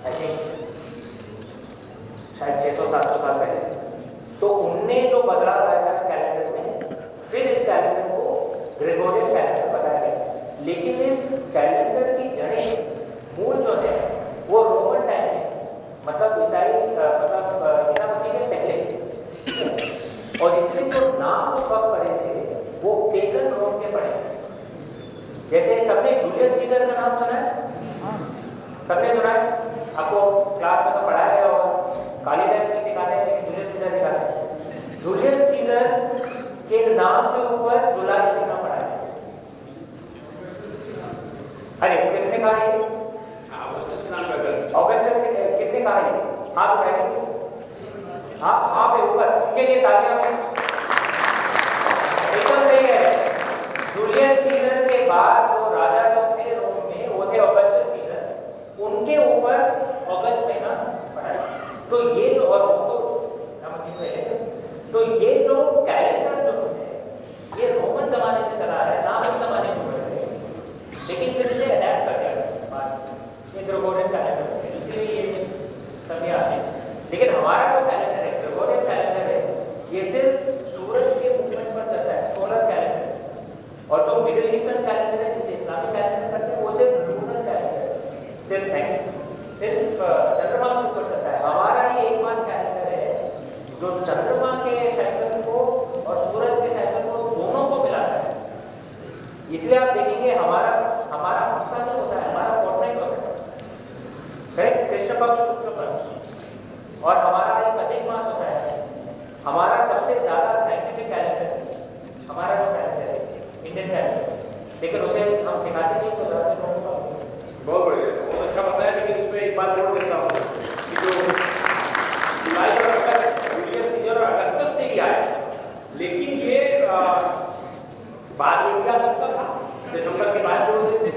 आई थिंक शायद 600-700 साल पहले, तो उनने जो बदलाव लाया था इस कैलेंडर में, फिर इस कैलेंडर को ग्रेगोरियन कैलेंडर बताया गया। लेकिन इस कैलेंडर की जड़ें मूल जो है वो रोमन टाइम है, मतलब ईसा मसीह के पहले। और इसलिए जो नाम उस वक्त पढ़े थे वो पेगन रोम के पढ़े। जैसे सबने जूलियस सीजर का नाम सुना है? सबने सुना है? आपको क्लास में तो पढ़ाया गया होगा, कालिदास नहीं सिखाते हैं लेकिन जूलियस सीजर सिखाते हैं। जूलियस सीजर के नाम के ऊपर जुलाई लिखना पड़ा है। अरे किसने कहा है? ऑगस्टस के नाम पे अगस्त। ऑगस्टस किसने कहा है? हाँ तो बैठिए प्लीज। हाँ हाँ पे ऊपर उनके लिए तालियां में एकदम सही है। जूलियस सीजर के बाद जो राजा लोग थे रोम में वो थे ऑगस्टस सीजर, उनके ऊपर अगस्त महीना पड़ा है। तो ये जो और तो समझ रहे हैं, तो ये जो कैलेंडर जो है ये रोमन जमाने से चला है, नाम उस जमाने में हुए थे, लेकिन फिर इसे अडैप्ट कर दिया ये ग्रेगोरियन कैलेंडर है, इसीलिए ये सभी आते हैं। लेकिन हमारा जो कैलेंडर है ग्रेगोरियन कैलेंडर है, ये सिर्फ सूरज के मूवमेंट्स पर चलता है, सोलर कैलेंडर। और जो मिडिल ईस्टर्न कैलेंडर है जिसे इस्लामिक कैलेंडर करते हैं वो सिर्फ लूनर कैलेंडर है, सिर्फ चंद्रमा के ऊपर चलता है। हमारा ये एकमात्र कैलेंडर है जो चंद्रमा के साइकिल को और सूरज के साइकिल को दोनों को मिलाता है। इसलिए आप देखेंगे हमारा हफ्ता नहीं होता है, हमारा फोर्टनाइट होता है, करेक्ट? कृष्ण पक्ष शुक्ल पक्ष, और हमारा एक अधिक मास होता है। हमारा सबसे ज्यादा साइंटिफिक कैलेंडर हमारा जो कैलेंडर है इंडियन कैलेंडर, लेकिन उसे हम सिखाते नहीं तो ज़्यादा लोगों को। बहुत बढ़िया, बहुत अच्छा बताया। लेकिन इसमें एक बात जोड़ देता हूँ कि जो जुलाई का अगस्त जूलियस सीजर और अगस्टस से ही आया, लेकिन ये बाद में भी आ सकता था, दिसंबर के बाद जोड़ देते।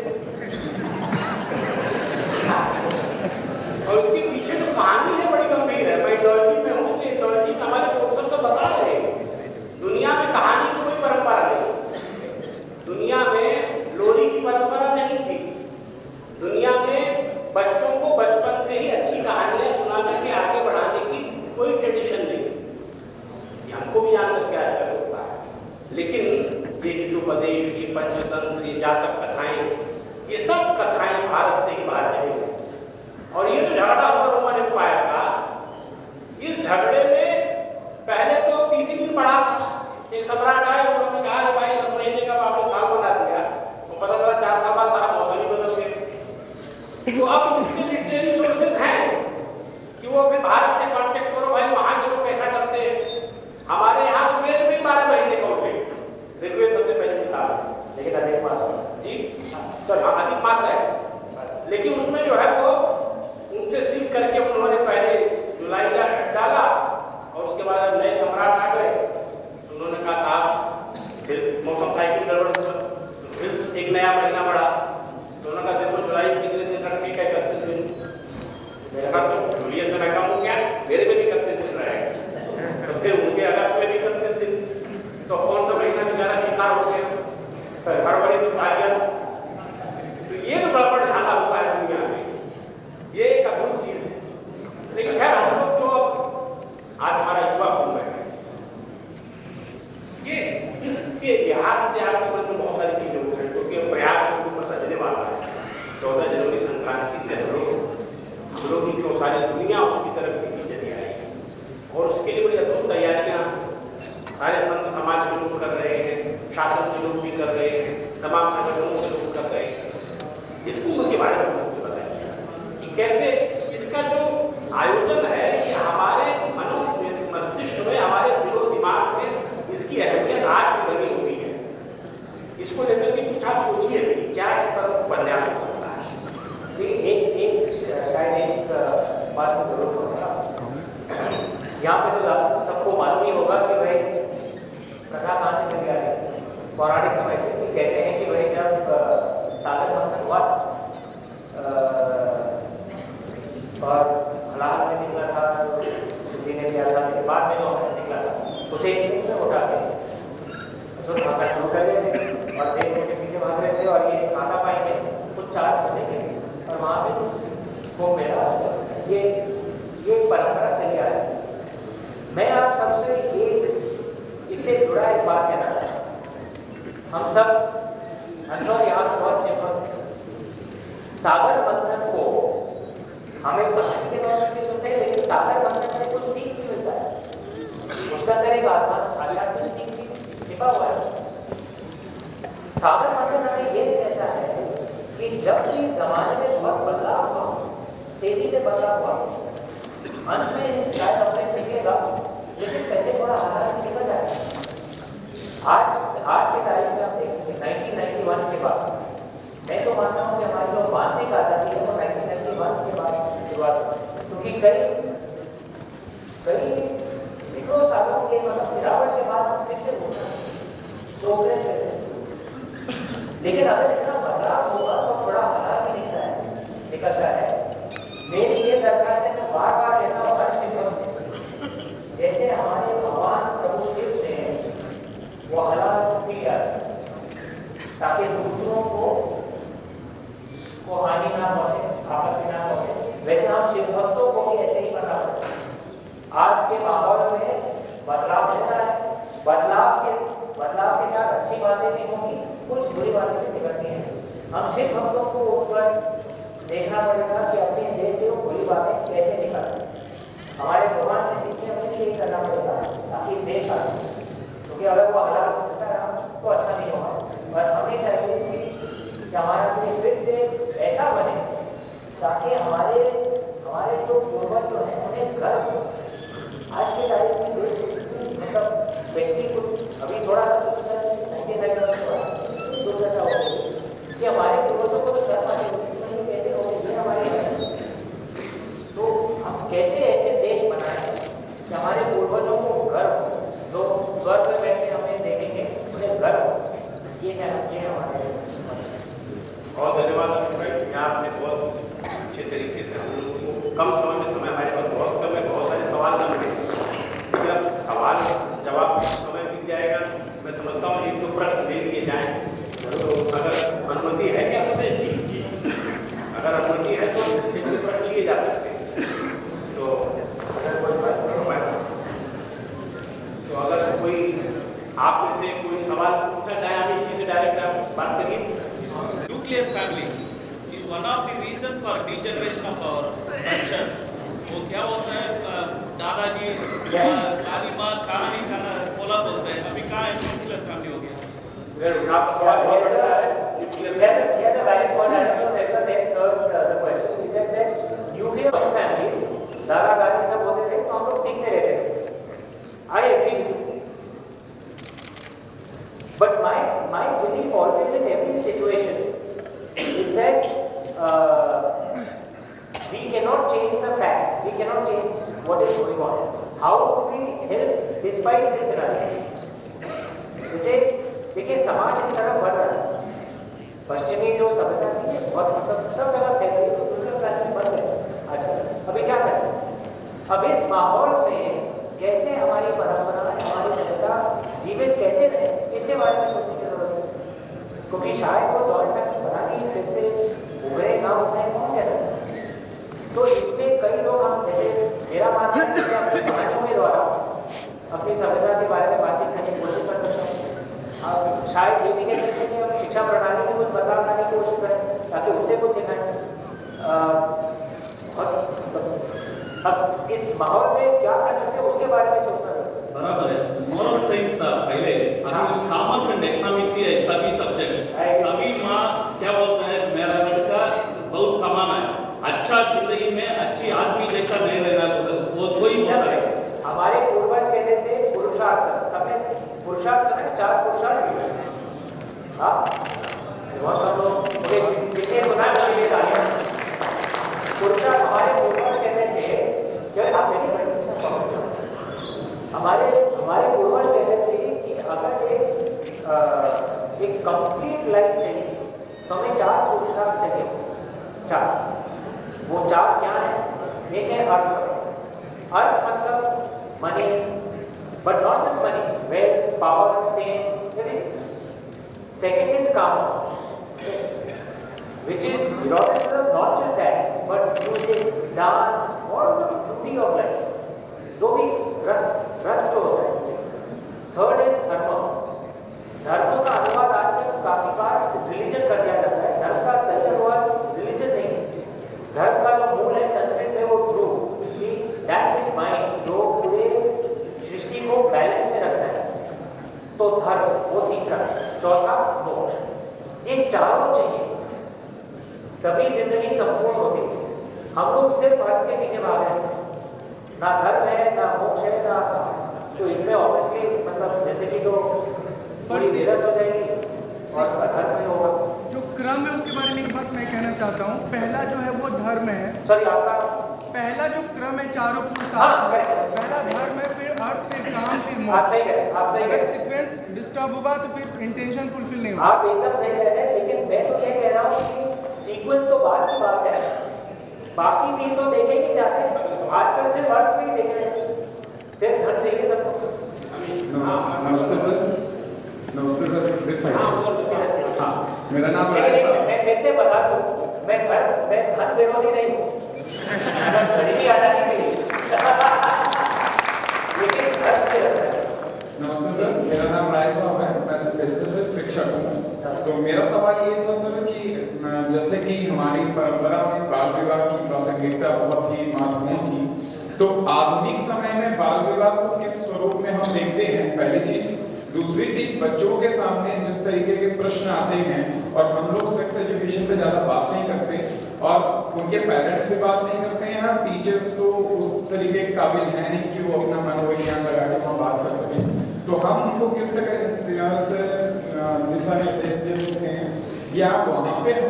और उसके पीछे जो कहानी है बड़ी गंभीर है। मैं इथोलॉजी में हूँ, इसलिए इथोलॉजी में हमारे प्रोफेसर सब बता रहे हैं दुनिया में कहानी की कोई परंपरा नहीं, दुनिया में लोरी की परंपरा नहीं थी, दुनिया में बच्चों को बचपन से ही अच्छी कहानियां सुनाने के आगे बढ़ाने की कोई ट्रेडिशन नहीं। ये हमको भी जान करके आश्चर्य होता है। लेकिन ये हितोपदेश, ये पंचतंत्र, ये जातक कथाएं, ये सब कथाएं भारत से ही बाहर चली गई। और ये जो झगड़ा हुआ रोमन एम्पायर का, इस झगड़े में पहले तो 30 दिन पड़ा था। एक सम्राट आए, उन्होंने कहा अरे भाई 10 महीने का आपने साल बना दिया, तो पता चला 4 साल बाद सारा मौसम ही बदल गया। तो अब इसके लिटरेरी सोर्सेज हैं कि वो फिर भारत से कांटेक्ट करो, भाई वहां के लोग कैसा करते हैं। हमारे यहाँ तो वेद में 12 महीने का होते, ऋग्वेद सबसे पहली किताब है, लेकिन अधिक मास जी तो अधिक मास है, लेकिन उसमें जो है वो उनसे सीख करके उन्होंने पहले जुलाई का डाला, और उसके बाद नए सम्राट आ गए तो उन्होंने कहा साहब फिर मौसम साइकिल गड़बड़, फिर एक नया महीना बढ़ा तो उन्होंने कहा देखो जुलाई कितने दिन रख ठीक है 31 दिन। मैंने कहा तो जूलियस से मैं कम हो गया, मेरे में भी 31 दिन रहेगा, तो फिर उनके अगस्त में भी 31 दिन, तो कौन सा महीना बेचारा शिकार हो गया, फरवरी से खा लिया। तो ये जो गड़बड़ ढाला हुआ है दुनिया में, ये एक अद्भुत चीज है। लेकिन खैर हम लोग जो आज हमारा युवा कुंभ है, ये इसके लिहाज से आपके मन में बहुत सारी चीजें उठ रही, क्योंकि प्रयाग के ऊपर सजने वाला है 14 जनवरी संक्रांति से हम लोग की क्यों सारी दुनिया उसकी तरफ खींची चली आई, और उसके लिए बड़ी अद्भुत तैयारियां सारे संत समाज के लोग कर रहे हैं, शासन के लोग भी कर रहे हैं, तमाम संगठनों के लोग कर रहे हैं। इस कुंभ के बारे में मुझे बताइए कि कैसे इसका जो आयोजन है ये हमारे मनो मस्तिष्क में, हमारे दिलो दिमाग में इसकी अहमियत आज भी बनी हुई है। इसको लेकर के कुछ आप सोचिए भी, क्या इस पर उपन्यास हो सकता है। एक शायद एक बात में जरूर होगा, यहाँ पे तो सबको मालूम ही होगा कि भाई प्रथा कहाँ से चली आ रही, पौराणिक समय से। कहते हैं कि भाई जब सागर मंथन हुआ और हलाल में निकला था, किसी ने भी हलाल के बाद में जो निकला था उसे एक दिन में उठा के उसको भागना शुरू कर रहे थे, और देखने के पीछे भाग रहे थे, और ये खाता पाएंगे कुछ 4 महीने के, और वहाँ पे कुंभ मेला, ये परंपरा चली आ रही है। मैं आप सबसे एक इससे जुड़ा एक बात कहना चाहता हूँ। हम सब अनुभव यहाँ पे बहुत चिंतित है। सागर मंथन को हमें कहानी के तौर पर सुनते हैं, लेकिन सागर मंथन से कुछ सीख भी मिलता है। उसके अंदर एक आध्यात्मिक सीख भी छिपा हुआ है। सागर मंथन हमें ये कहता है कि जब भी जमाने में बहुत बदलाव हुआ, तेजी से बदलाव हुआ, अंत में शायद अपने टिकेगा, लेकिन पहले थोड़ा हालात निकल जाएगा। आज के तारीख में आप देखेंगे 1991 के बाद, मैं तो मानता हूँ कि हमारी जो मानसिक आज़ादी है वो 1991 के बाद शुरुआत हुई, क्योंकि कई सैकड़ों सालों के मतलब गिरावट के बाद फिर से प्रोग्रेस है। लेकिन अगर इतना बदलाव होगा तो थोड़ा हालात भी निकलता है। मेरी ये दरखास्त है, मैं बार बार कहता हूँ हर शिक्षक से, जैसे हमारे भगवान प्रभु शिव से वो हालात किया ताकि दूसरों को हानि ना पहुंचे, आपत्ति ना पहुंचे, वैसे हम शिव भक्तों को भी ऐसे ही बना। आज के माहौल में बदलाव होता है, बदलाव के साथ अच्छी बातें भी होंगी, कुछ बुरी बातें भी निकलती हैं। हम शिव भक्तों को ऊपर देखना पड़ेगा कि अपने देश से वो बुरी बातें कैसे निकलती। हमारे भगवान ने जिससे हमें यही करना पड़ेगा ताकि देश आ, क्योंकि अगर वो हालात होता है तो अच्छा नहीं होगा। और हमें चाहिए कि हमारा देश फिर से ऐसा बने ताकि हमारे जो पूर्वज जो हैं उन्हें गर्व हो। आज के तारीख में देश मतलब स्पेशली कुछ अभी थोड़ा सा कि हमारे पूर्वजों को तो शर्म आती है, कैसे हो गए हमारे, तो हम कैसे ऐसे देश बनाए कि हमारे पूर्वजों को गर्व हो, जो स्वर्ग में बैठे हमें देखेंगे उन्हें गर्व हो। ये है हमारे। बहुत धन्यवाद अमित भाई, यहाँ आपने बहुत अच्छे तरीके से हम लोगों को कम समय में, समय हमारे पास बहुत कम है, बहुत सारे सवाल न मिले, लेकिन अब सवाल जवाब समय बीत जाएगा। मैं समझता हूँ एक दो प्रश्न ले लिए जाएँ, तो अगर अनुमति है क्या सतीश जी? अगर अनुमति है तो एक दो प्रश्न लिए जा सकते हैं। तो अगर कोई आप में से कोई सवाल पूछना चाहे, आप इस चीज़ से डायरेक्ट आप बात करिए। Nuclear family is one of the reason for degeneration of our culture. वो क्या होता है, दादाजी दादी माँ कहानी बोला बोलते हैं, अभी कहाँ है न्यूक्लियर फैमिली हो गया। आपका सवाल बहुत बड़ा है। दादा दादी सब होते थे तो हम लोग सीखते रहते थे। I agree with you. But my belief always in every situation is that we cannot change the facts, we cannot change what is going on. How do we help despite this scenario? जैसे देखिए समाज इस तरह बढ़ रहा है, पश्चिमी जो सभ्यता थी बहुत मतलब सब जगह फैल गई, दूसरे फ्लैट बन गए। अच्छा अभी क्या करें? अब इस माहौल में कैसे हमारी परंपरा, हमारी सभ्यता जीवित कैसे रहे, इसके बारे में सोचने की जरूरत है। क्योंकि शायद वो जॉइंट फैमिली बनानी फिर से उभरे ना उभरे कौन कह सकता है। तो इसमें कई लोग हम, जैसे मेरा मानना है कि अपनी कहानियों के द्वारा अपनी सभ्यता के बारे में बातचीत करने की कोशिश कर सकते हैं। आप शायद ये भी कह सकते हैं कि हम शिक्षा प्रणाली में कुछ बदलाव लाने की कोशिश करें ताकि उससे कुछ सिखाएं। अब इस माहौल में क्या कर सकते हैं उसके बारे में सोचना चाहिए। बराबर है, मोरल साइंस था पहले, अभी कॉमर्स एंड इकोनॉमिक्स है सभी सब्जेक्ट। सभी माँ क्या बोलते हैं, मेरा लड़का बहुत कमाना है, अच्छा जिंदगी में अच्छी आदमी जैसा नहीं रहना, वो कोई बोलता है। हमारे पूर्वज कहते थे पुरुषार्थ, सबने पुरुषार्थ है, 4 पुरुषार्थ। हाँ कितने सुना पुरुषार्थ हमारे पूर्वज कहते थे, हमारे पूर्वज कहते थे कि अगर एक कंप्लीट लाइफ चाहिए तो हमें 4 पुरुषार्थ चाहिए। 4 वो 4 क्या है? एक है अर्थ मतलब money, but not just money, wealth, power, fame, everything. Second is काम, which is eroticism, not just that, but music, dance, all the beauty of life, जो भी रस जो होता है। थर्ड इज धर्म का अनुवाद आजकल काफी बार रिलीजन कर दिया जाता है। धर्म का सही अनुवाद रिलीजन नहीं है। धर्म का जो मूल है संस्कृत में वो ध्रुव, दैट विच माइंड, जो पूरे सृष्टि को बैलेंस में रखता है। तो धर्म वो तीसरा, चौथा मोक्ष। ये चारों चाहिए तभी जिंदगी संपूर्ण होती है। हम लोग सिर्फ अर्थ के पीछे भाग रहे हैं, ना धर्म है ना मोक्ष है ना, तो इसमें ऑब्वियसली मतलब जिंदगी तो बड़ी निरस हो जाएगी और अधर्म में होगा। जो क्रम है उसके बारे में एक बात मैं कहना चाहता हूँ। पहला जो है वो धर्म है। सॉरी आपका पहला जो क्रम है चारों हाँ, पहला धर्म है, फिर अर्थ, फिर काम, फिर मोक्ष। आप सही कह रहे हैं, आप सही कह रहे हैं। सीक्वेंस डिस्टर्ब होगा तो फिर इंटेंशन फुलफिल नहीं होगा। आप एकदम सही कह रहे हैं, लेकिन मैं तो ये कह रहा हूँ कि सीक्वेंस तो बाद की बात है, बाकी तीन तो देखे ही जाते हैं। आजकल सिर्फ अर्थ में ही देख रहे हैं, सिर्फ धन चाहिए सबको। नमस्ते सर। नमस्ते सर। हाँ, मेरा नाम मैं फिर से बता दूं, मैं धन विरोधी नहीं हूँ, गरीबी आजादी नहीं, लेकिन धर्म से रहता है। नमस्ते सर, मेरा नाम राय साहब है, मैं पेशे से शिक्षक हूँ। तो मेरा सवाल ये था सर कि जैसे कि हमारी परंपरा में बाल विवाह की प्रासंगिकता बहुत ही महत्वपूर्ण थी, तो आधुनिक समय में बाल विवाह को किस स्वरूप में हम देखते हैं, पहली चीज। दूसरी चीज, बच्चों के सामने जिस तरीके के प्रश्न आते हैं और हम लोग सेक्स एजुकेशन पे ज्यादा बात नहीं करते और उनके पेरेंट्स भी बात नहीं करते हैं, टीचर्स तो उस तरीके के काबिल हैं नहीं कि वो अपना मनोविज्ञान लगा के वहाँ बात कर सकें, तो हम उनको किस तरह से दिशा निर्देश दे सकते हैं या वहाँ पे हम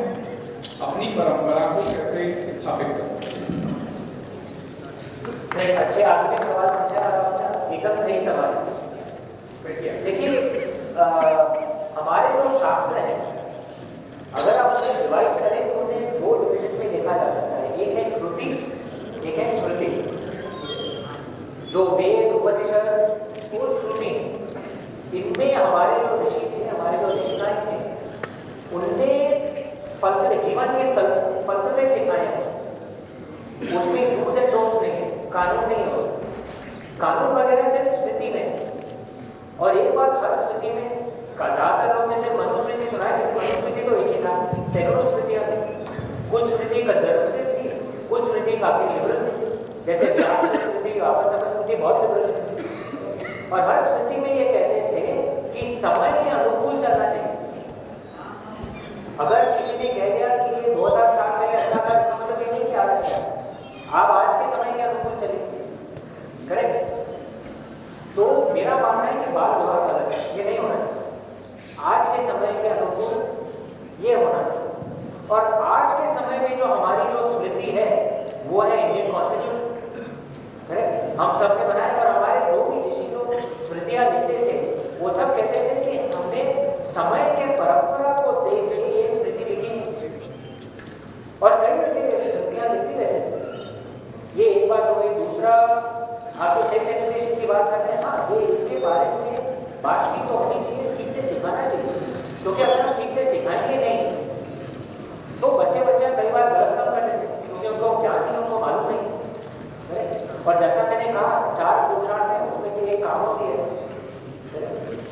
अपनी परंपरा को कैसे स्थापित कर सकते हैं? अच्छे आपके सवाल एकदम सही सवाल है। देखिए हमारे जो शास्त्र हैं, अगर आप उन्हें डिवाइड करें तो उन्हें दो डिविजन में देखा जा सकता है। एक है श्रुति, एक है स्मृति। जो वेद उपनिषद और श्रुति, इनमें हमारे जो ऋषि थे, हमारे जो ऋषिकाएं थे, उनने फलसफे, जीवन के फलसफे सिखाए हैं। उसमें डूज एंड डोंट्स नहीं है, कानून नहीं हो, कानून वगैरह सिर्फ स्मृति में। और एक बात हर स्मृति में ज्यादातर लोग में से मनुस्मृति सुना है, लेकिन मनुस्मृति तो एक ही था, सैकड़ों स्मृतियां थी। कुछ स्मृति कंजर्वेटिव थी, कुछ स्मृति काफी लिबरल थी, जैसे स्मृति, आपस स्मृति बहुत लिबरल थी। और हर स्मृति में ये कहते थे कि समय के अनुकूल चलना चाहिए। अगर किसी ने कह दिया कि 2000 साल पहले अच्छा था, इसका मतलब ये नहीं कि आप आज के समय के अनुकूल चलिए, करेक्ट? तो मेरा मानना है कि बाल विवाह गलत है, ये नहीं होना चाहिए। आज के समय के अनुकूल ये होना चाहिए। और आज के समय में जो हमारी जो स्मृति है वो है इंडियन कॉन्स्टिट्यूशन, करेक्ट? हम सब ने बनाया। और हमारे जो भी ऋषि जो स्मृतियां लिखते थे वो सब कहते थे कि हमने समय के परंपरा को देख के ये स्मृति लिखी, और कई ऐसी स्मृतियां लिखती रहते थे। ये एक बात हो गई। दूसरा, आप तो सेक्स एजुकेशन की बात कर रहे हैं, हाँ, ये इसके बारे में बातचीत तो होनी चाहिए, ठीक से सिखाना चाहिए, क्योंकि अगर हम ठीक से सिखाएंगे नहीं तो बच्चे कई बार गलत काम कर लेते हैं, क्योंकि उनको ज्ञान नहीं, उनको मालूम नहीं। और जैसा मैंने कहा, 4 पुरुषार्थ हैं, उसमें से एक काम होती है।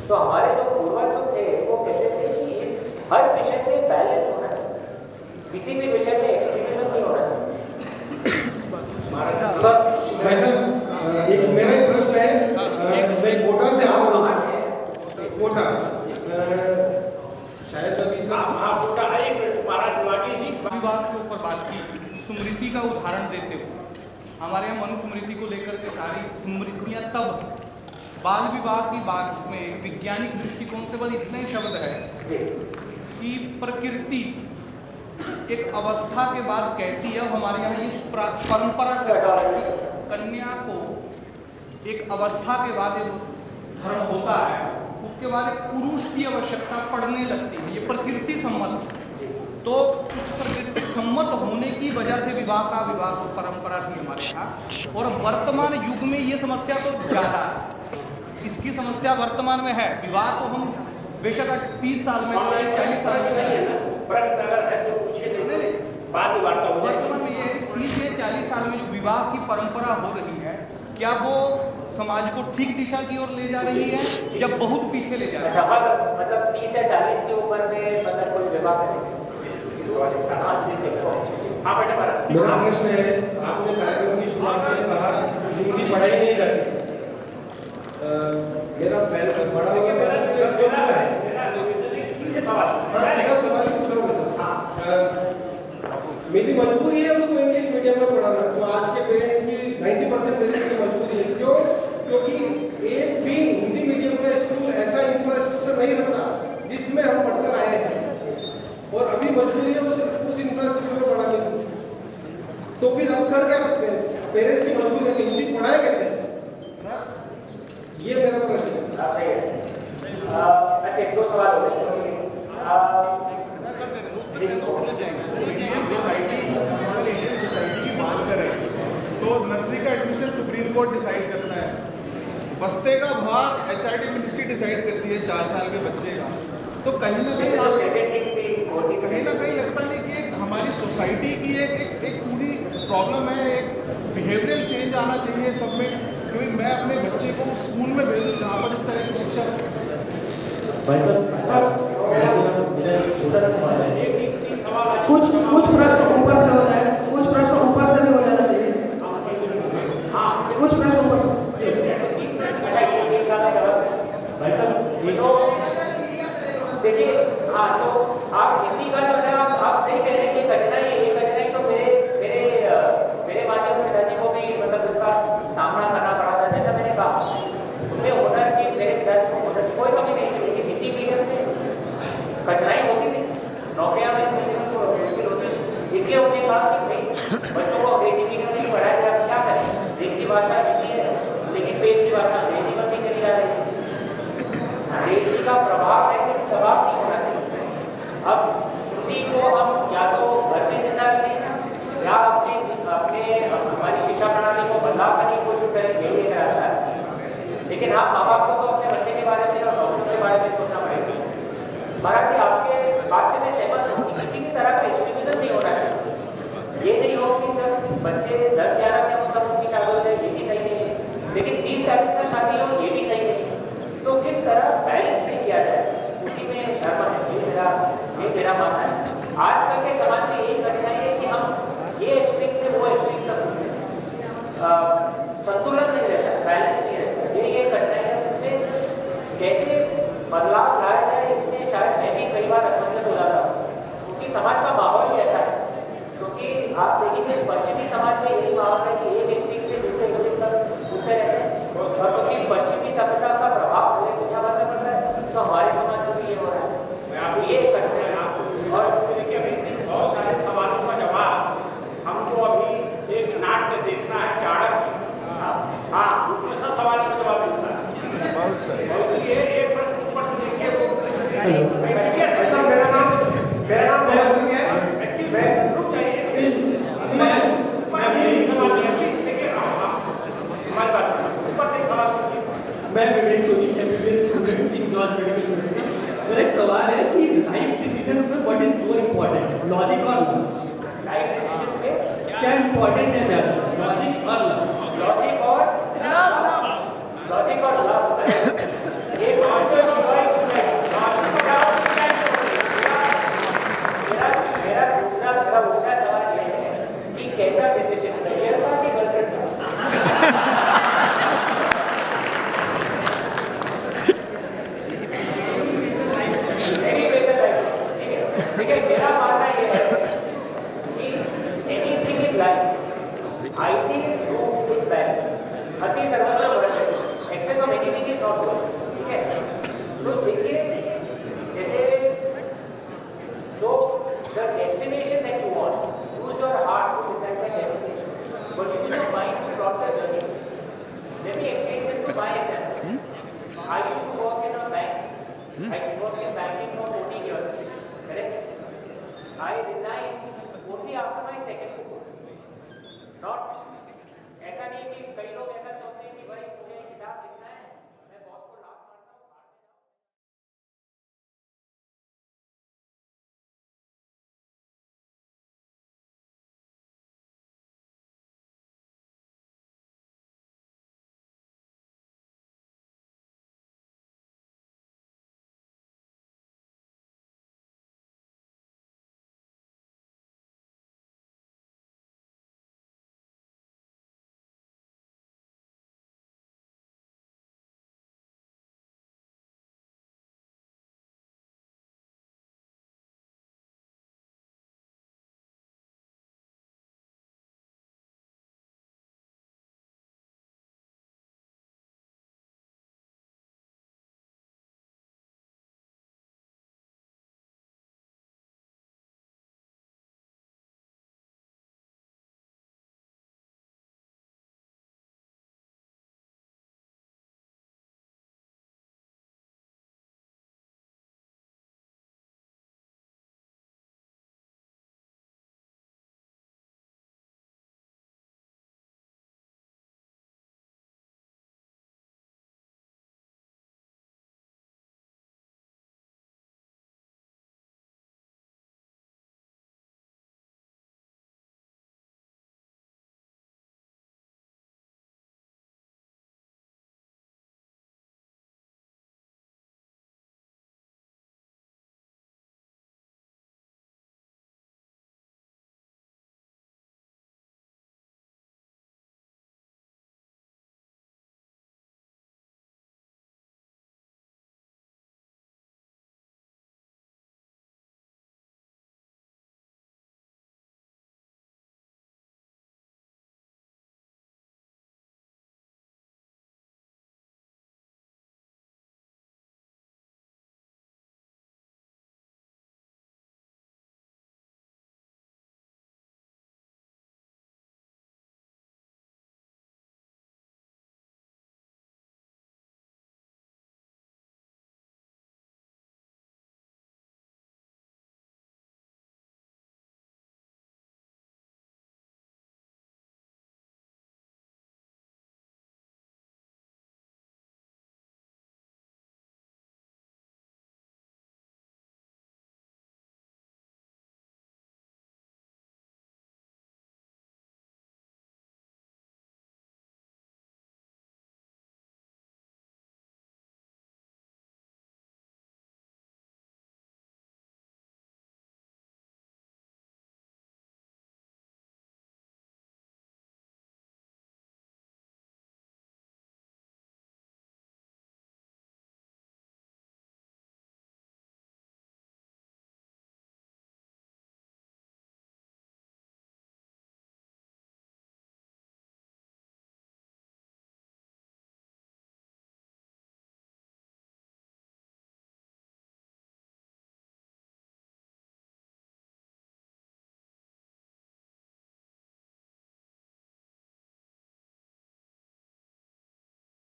तो हमारे जो पूर्वज थे वो कहते थे कि इस हर विषय में बैलेंस होना चाहिए, किसी भी विषय में एक्सट्रीमिज्म नहीं होना चाहिए। एक मेरा एक प्रश्न है, मैं कोटा से आ रहा हूँ। कोटा शायद अभी विवाद के ऊपर बात की, स्मृति का उदाहरण देते हुए हमारे यहाँ मनुस्मृति को लेकर के सारी स्मृतियाँ, तब बाल विवाह की बात में वैज्ञानिक दृष्टिकोण से बस इतने शब्द है कि प्रकृति एक अवस्था के बाद कहती है, हमारे यहाँ इस परंपरा से कन्या को एक अवस्था के बाद एक धर्म होता है, उसके बाद एक पुरुष की आवश्यकता पड़ने लगती है। ये प्रकृति सम्मत है। तो उस प्रकृति सम्मत होने की वजह से विवाह तो परंपरा थी हमारे यहाँ। और वर्तमान युग में ये समस्या तो ज़्यादा है, इसकी समस्या वर्तमान में है। विवाह तो हम बेशक 30 साल में 40 साल में प्रश्न अगर है तो पूछे, बात वार्ता हो जाएगी। वर्तमान में ये 30 से 40 साल में जो विवाह की परंपरा हो रही है, क्या वो समाज को ठीक दिशा की ओर ले जा रही है या बहुत पीछे ले जा रही है? मतलब 30 या 40 की उम्र में मतलब कोई बात करेंगे। हाँ बेटा भरत। मेरा प्रश्न है, आपने कार्यक्रम की शुरुआत में कहा हिंदी पढ़ाई नहीं जाती। मेरा पहला बड़ा वाला प्लस वन का है। हाँ, सीधा सवाल पूछ रहा हूँ सर। मेरी मजबूरी है उसको इंग्लिश मीडियम में पढ़ाना, जो आज के पेरेंट्स की 90% पेरेंट्स की मजबूरी है। क्यों? क्योंकि एक भी हिंदी मीडियम का स्कूल ऐसा इंफ्रास्ट्रक्चर नहीं रखता जिसमें हम पढ़कर आए हैं, और अभी मजबूरी है उस इंफ्रास्ट्रक्चर में पढ़ाने की। तो फिर हम कर क्या सकते हैं? पेरेंट्स की मजबूरी है, हिंदी पढ़ाए कैसे? ये मेरा प्रश्न है। अच्छा, 2 सवाल हो गए। तो नर्सरी का एडमिशन सुप्रीम कोर्ट डिसाइड करता है, बस्ते का भाग HRD मिनिस्ट्री डिसाइड करती है 4 साल के बच्चे का। तो कहीं ना कहीं लगता नहीं कि एक हमारी सोसाइटी की एक पूरी प्रॉब्लम है, एक बिहेवियरल चेंज आना चाहिए सब में, क्योंकि मैं अपने बच्चे को स्कूल में भेजूँ जहाँ पर इस तरह की शिक्षा। कुछ प्रश्न ऊपर से होता है, कुछ प्रश्न ऊपर से भी हो जाना चाहिए। कुछ प्रश्न ऊपर से। देखिए, हाँ, तो आप हिंदी का जो है आप सही कह रहे हैं कि कठिनाई है। ये कठिनाई तो मेरे माध्यम से पिताजी को भी मतलब इसका सामना करना पड़ा था। जैसा मैंने कहा, उसमें हुनर की, मेरे पिताजी को हुनर की कोई कमी नहीं थी, लेकिन हिंदी मीडियम से कठिनाई होती थी, नौकरियाँ मिलने में तो मुश्किल होती थी। इसलिए उन्होंने कहा कि भाई बच्चों को अंग्रेजी मीडियम में पढ़ाया गया, क्या करें? देश की भाषा हिंदी है, लेकिन पेट की भाषा अंग्रेजी बनती चली जा रही है। अंग्रेजी का प्रभाव है, लेकिन दबाव नहीं होना चाहिए। अब हिंदी को हम या तो घर में जिंदा रखें या अपने हमारी शिक्षा प्रणाली को बदलाव करने की कोशिश करें, यही एक रास्ता है। लेकिन आप माँ बाप को तो अपने बच्चे के बारे में और नौकरी के बारे में सोचना पड़ेगा। महाराज जी, आपके बात से मैं सहमत हूँ कि किसी भी तरह का एक्सट्रीमिज्म नहीं होना चाहिए। ये नहीं हो कि जब बच्चे 10-11 के हों तब उनकी शादी हो जाए, ये भी सही नहीं है। लेकिन 30-40 में शादी हो, ये भी सही नहीं है। तो किस तरह बैलेंस में किया जाए, उसी में धर्म है। ये मेरा मानना है। आजकल के समाज में यही कठिनाई है कि हम ये एक्सट्रीम से वो एक्सट्रीम तक संतुलन नहीं रहता, बैलेंस नहीं रहता। ये कठिनाई है। इसमें कैसे बदलाव लाया जाए, इसमें शायद मैं भी कई बार असमंजस हो जाता हूँ, क्योंकि समाज का माहौल ही ऐसा है। क्योंकि आप देखेंगे पश्चिमी समाज में यही माहौल है कि एक एक्सट्रीम से दूसरे एक्सट्रीम तक घूमते रहते हैं, और क्योंकि पश्चिमी सभ्यता का प्रभाव पूरे दुनिया भर में पड़ रहा है, तो हमारे समाज में भी ये हो रहा है। आप ये करते हैं आप। और देखिए, अभी बहुत सारे सवालों का जवाब हमको अभी एक नाट्य देखना है, चाणक्य। हाँ, उसमें सब सवालों का जवाब मिलता है। और इसलिए एक प्रश्न ऊपर से देखिए। मेरा नाम भगत सिंह है। मैं रुक जाइए, सवाल नहीं है, देखिए हमारी बात ऊपर से एक सवाल पूछिए। मैं Vivek Soni, MBBS student in George medical university. मेरा एक सवाल है कि लाइफ डिसीजंस में what is more important, logic और लव? लाइफ डिसीजन में क्या इम्पोर्टेंट है ज्यादा, लॉजिक और लव? लॉजिक और लव, ये मेरा दूसरा उल्टा सवाल ये है कि कैसा डिसीजन, करियर का कि गर्लफ्रेंड का? देखिए, मेरा मानना ये है कि anything in life ideal route is balance. अति सर्वत्र वर्जनीय, excess of anything is not good. ठीक है, तो देखिए, जैसे जो the destination that you want, use your heart to decide the destination, but use your mind to plot the journey. Let me explain this through my example. I used to work in a bank. I worked in banking for 14 years. Correct? I resigned only after my second report. Not